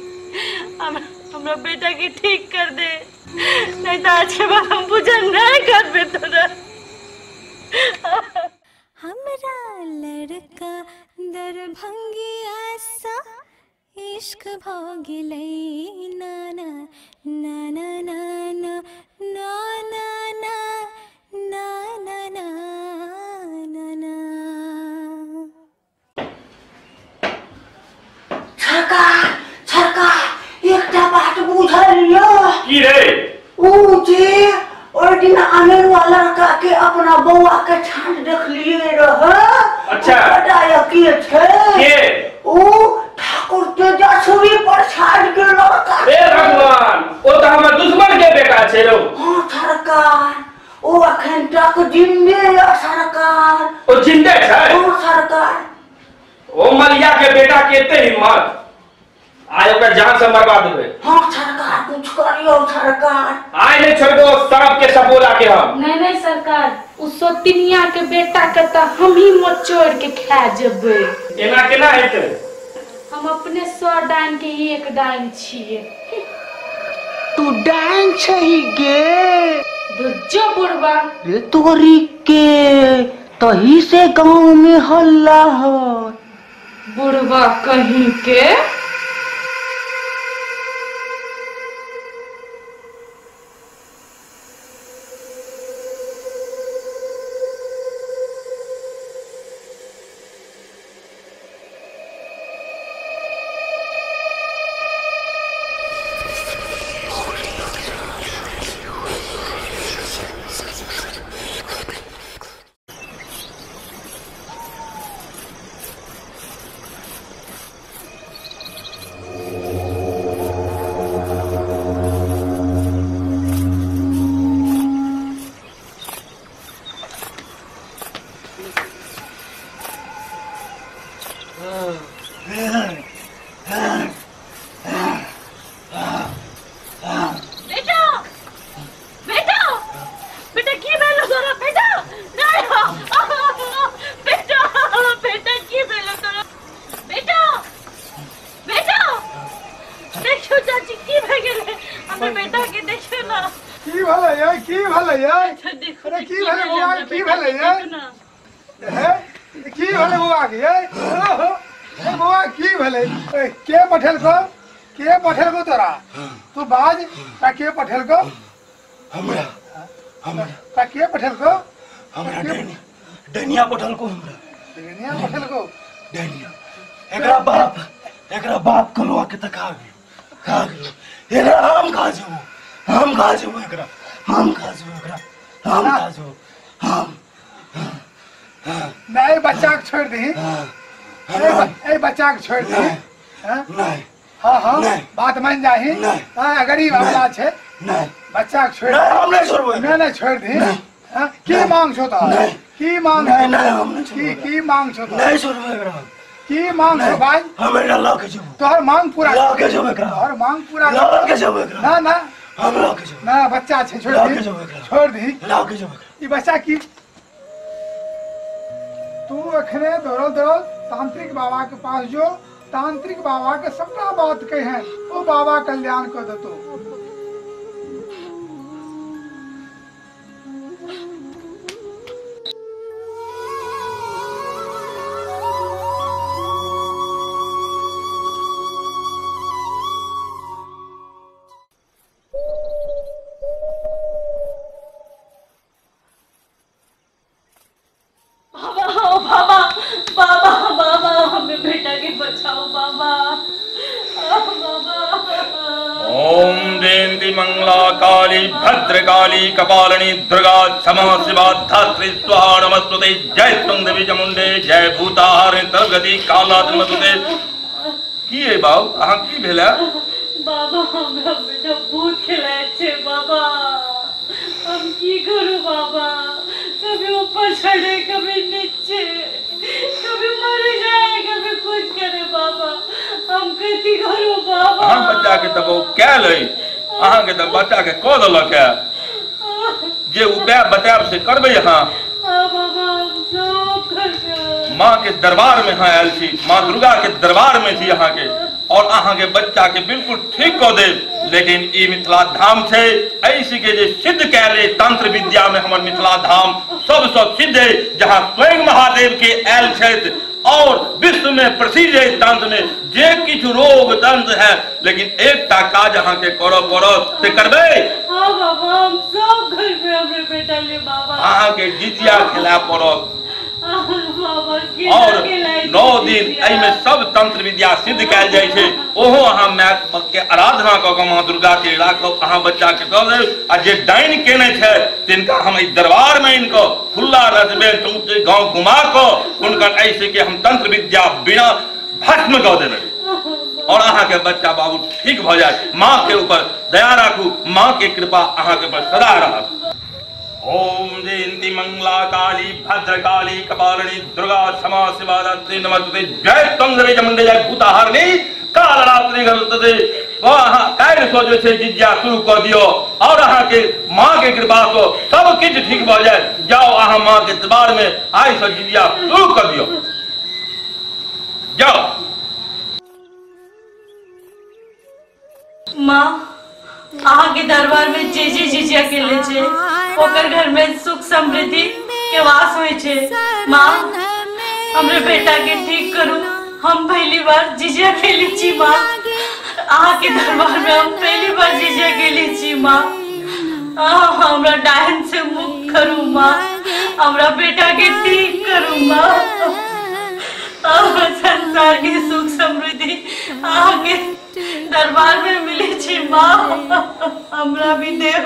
हमरा बेटा के ठीक कर दे नहीं तो आज के बाद हम पूजा नहीं करबे तोरा हमरा लड़का दरभंगिया सा इश्क भ गेलै नाना नाना नाना नाना नाना नाना सरकार एकटा बात बुझलियो की रे ओ जे और दिन आने वाला का के अपना बउआ के छांट देख लिए रह अच्छा बताया के छे के ओ ठाकुर तेजस्वी प्रसाद के लड़का ए भगवान ओ तो हमर दुश्मन के बेटा छे रो हां सरकार ओ अखन तक जिंदे है सरकार ओ जिंदे छै ओ सरकार ओ मलिया के बेटा के एते हिम्मत आय ओकर जान से मरवा देबे हां सरकार कुछ करियो सरकार आय नहीं छोड़ दो सांप के सपोला के हम नहीं सरकार उस सोतिनिया के बेटा के तो हम ही मोचोड़ के खा जेबे एना केना हेतै हम अपने 100 डाइन के ही एक डाइन छिए तू डाइन छही गे दुज्जो बुढ़वा रे तोरी के तही से गांव में हल्ला है बुढ़वा कहीं के छोड़ दी हाँ बात मान जाही गरीब हमला छे बच्चा के छोड़ नहीं छोड़ दी की मांग छो तो की मांग की मांग छो नहीं छोड़बे की मांग छो भाई हमें ला के जब तोहर मांग पूरा ला के जब तोहर मांग पूरा ला के जब ना ना बच्चा छे छोड़ दी छोड़ दी ई बच्चा की तू अखने दौड़ल तांत्रिक बाबा के पास जो तांत्रिक बाबा के सबटा बात कहे वो बाबा कल्याण कर देतो। बाबा बाबा बाबा हमें बेटा के बचाओ बाबा ओम जयंती मंगला काली भद्रकाली कपालिनी दुर्गा क्षमा शिवा धात्री स्वाहा नमस्तुते। जय तुंगदेवी चामुंडे जय भूताहारिणी तरगति काला नमस्तुते। की है बाबू अहाँ की भेला? बाबा हमरा बेटा भूत खिलाए छे बाबा हम की करूं बाबा कभी ऊपर चढ़े कभी नीचे कभी मर जाए कभी कुछ करे बाबा हम कथी करूं बाबा। अहाँ बच्चा के तब क्या लई अहाँ के तब बच्चा के कह देलक है जे उपाय बताब से करबे। अहाँ बाबा हम सब कर माँ के दरबार में हाँ आयल छी माँ दुर्गा के दरबार में थी अहाँ के और अहाँ के बच्चा के बिल्कुल ठीक कह दे। लेकिन ई मिथिला धाम छे ऐसी के जे सिद्ध कैले तंत्र विद्या में हमर मिथिला धाम सबसे सिद्ध है जहाँ स्वयं महादेव के आयल छथि और विश्व में प्रसिद्ध है तंत्र में जे किछ रोग तंत्र है। लेकिन एक ता काज अहाँ के करो से करबे। हां बाबा हम सब घर पे हमरे बेटा ले बाबा अहाँ के जितिया खिला पड़त और 9 दिन एहिमे सब तंत्र विद्या सिद्ध कैल जाय छै। ओहो अहाँ माय के आराधना क के माँ दुर्गा के राखब अहाँ बच्चा के दऽ देब। आ जे डाइन केने छै तिनका हम एहि दरबार में इनको खुला रजबे तुमके गांव घुमा को उनका ऐसे के हम तंत्र विद्या बिना भस्म कऽ देबै और अहाँ के बच्चा बाबू ठीक भ जाय। माँ के ऊपर दया राखू माँ के कृपा अहाँ के ऊपर सदा रहत। ओम जयंती मंगला काली भद्रकाली कपालिनी दुर्गा क्षमा शिवा धात्री नमस्तुते। जय तुंगदेवी चामुंडे जय भूताहारिणी कालरात्रि घटते। वहाँ काल्हि सो जो छै जिज्ञा शुरू कर दियो और अहाँ के माँ के कृपा से सब किछ ठीक भ जाए। जाओ अहाँ माँ के दरबार में आई से जिज्ञा शुरू कर दियो जाओ। माँ अहाँ के दरबार में जे जिजिया के ले छे ओकर घर में सुख समृद्धि के वास होय छे। माँ हमरे बेटा के ठीक करू हम पहली बार जिजिया के ली छी। माँ अहाँ के दरबार में हम पहली बार जिजिया के ली छी। माँ हमरा डायन से मुक्त करू माँ हमरा बेटा के ठीक करू माँ संसार की सुख समृद्धि अहाँ के दरबार में मिले छी। माँ हमरा भी देव।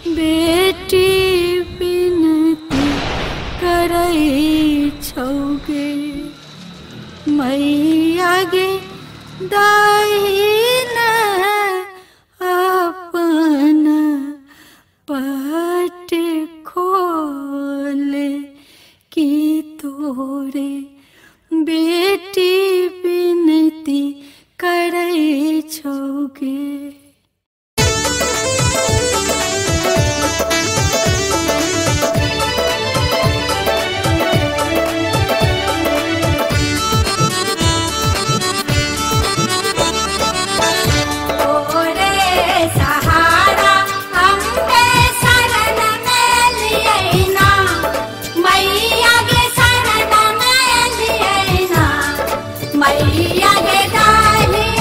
बेटी बिनती करई छौगे मैया गे दाहिन अपन पट खोले की तोरे बेटी बिनती करई छौगे। मैया गे दाहिना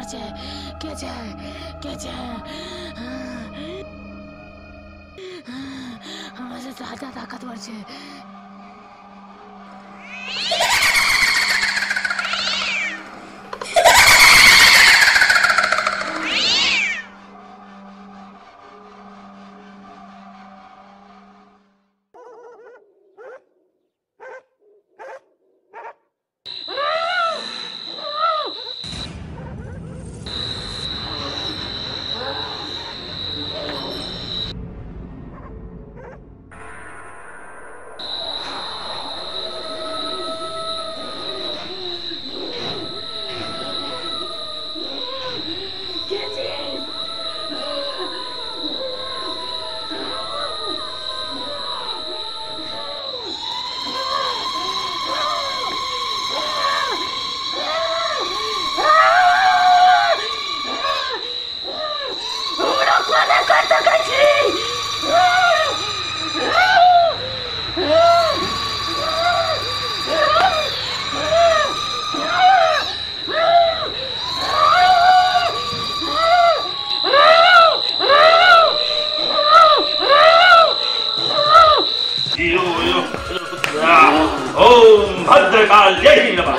ताकतवर छे के छे हमरा से ज्यादा ताकतवर छे। ओम भद्रकाल जय नमः।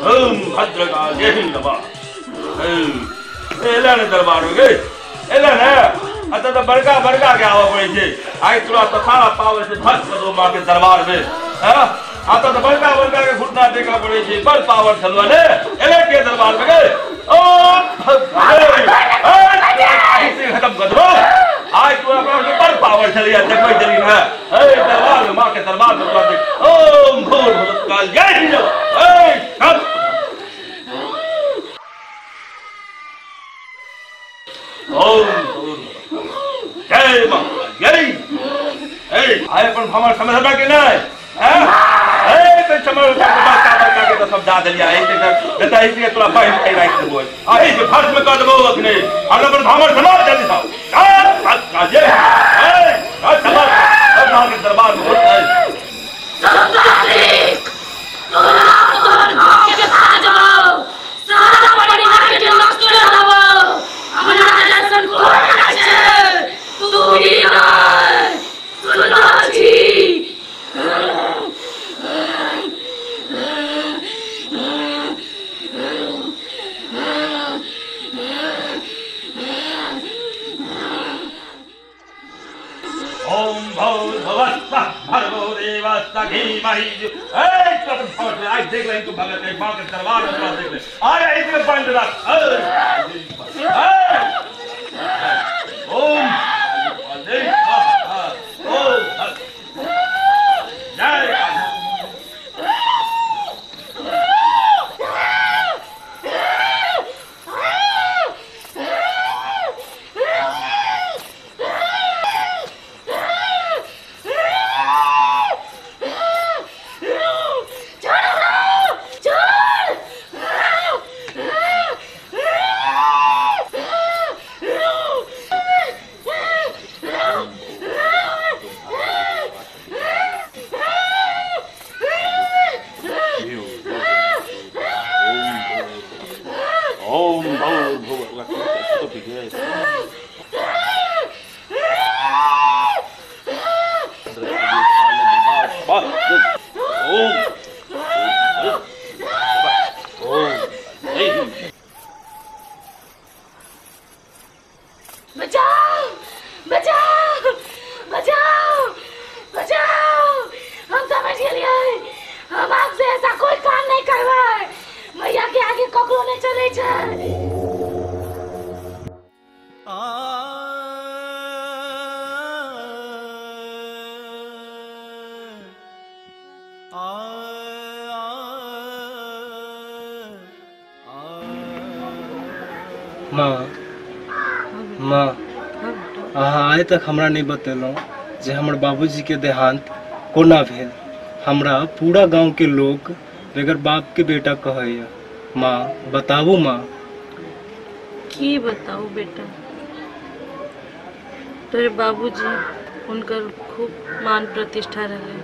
ओम भद्रकाल जय नमः। एला ने दरबार में गए एला ने अत तो बड़का बड़का के आवा पड़े छे। आई तुरा तो सारा पावर से भस्म कर दो मां के दरबार में। हां आता तो बड़का बड़का के घुटना देखा पड़े छे। बड़ पावर चलवाले एले के दरबार में गए। ओम ऐसे खत्म कर दो। आज तो अपना पर पावर चली है देखो चली है। ए दरबार में मां के दरबार में देख। ओम भूर भूतकाल जय नमः। ए सब ओम जय मां जय। ए आए पर हमर समझ में के नहीं हैं। ए तो समझ का के तो सब दा दिया है। देता इसलिए तोरा भाई भाई राइट बोल आही के फर्ज में कर दबो अखने अगर पर हमर समाज जल्दी था जय ए समाज अब मां के दरबार में होता है। आज देख ले तू भगत के मां के दरबार में देख ले आया इसमें बंद रख। ओम आइ तक हमरा नहीं बतेलौ जे हमर बाबूजी के देहांत कोना भेल। हमरा पूरा गांव के लोग बेगर बाप के बेटा कहैया। माँ बताबू माँ। की बताऊ बेटा, तेरे बाबूजी उनकर खूब मान प्रतिष्ठा रहे।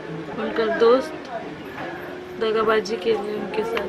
उनकर दोस्त दगाबाजी के लिए उनके साथ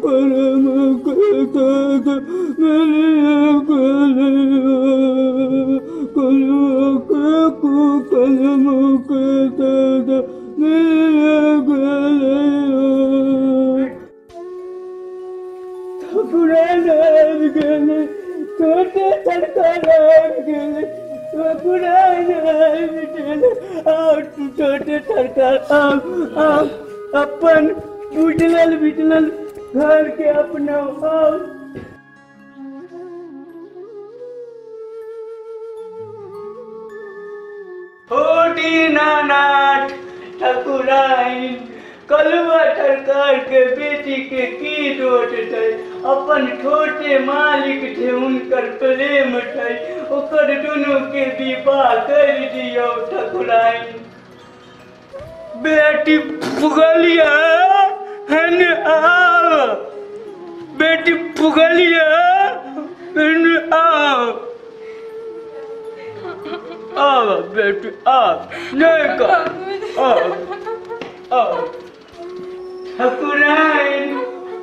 अपन बुझलल बिजलल घर के अपना आओ। होटी नानाथ ठकुराइन कलुआ सरकार के बेटी के की दोष थे, अपन छोटे मालिक थे उनकर प्रेम थे, ओकर दोनों के विवाह कर दियो ठकुराइन। बेटी पुगलिया हन आओ, बेटी पुगलिया हन आओ, आओ बेटी आओ, नहीं का आओ ठकुराइन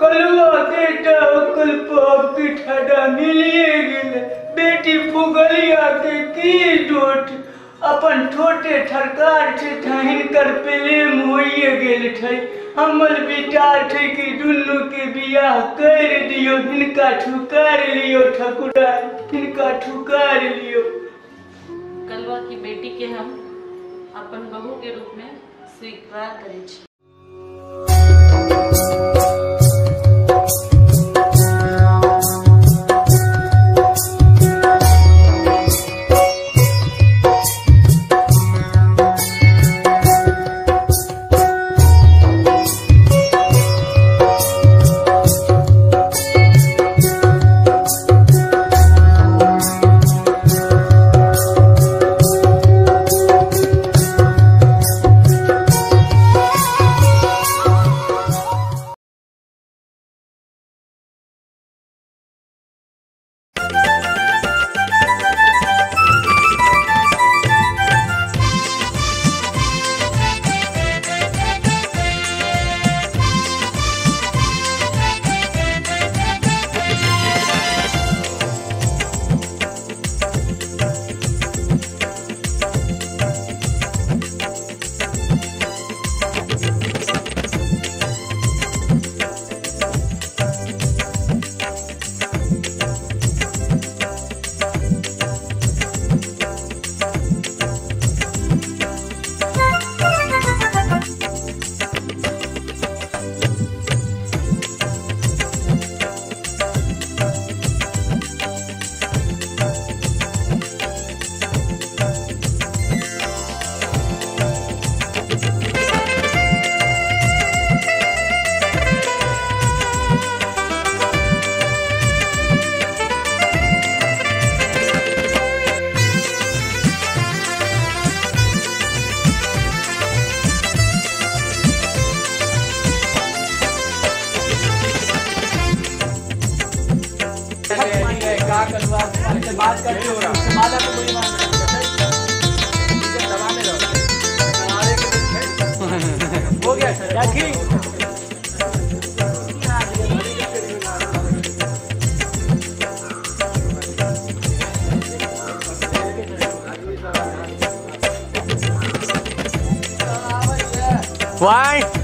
कलुआ बेटा कल पाप की ठडा मिलिए गेल, बेटी पुगलिया के की दोष, अपन छोटे ठरकार से हिनकर प्रेम होइए गेल थे, हमर विचार थे कि दुनू के बियाह कर दियो, हिनका ठुकार लियो ठकुराइन, हिनका ठुकार लियो। कलवा की बेटी के हम अपन बहू के रूप में स्वीकार करै छी। बात करते हो रहा तो कोई हो गया सर ठीक। One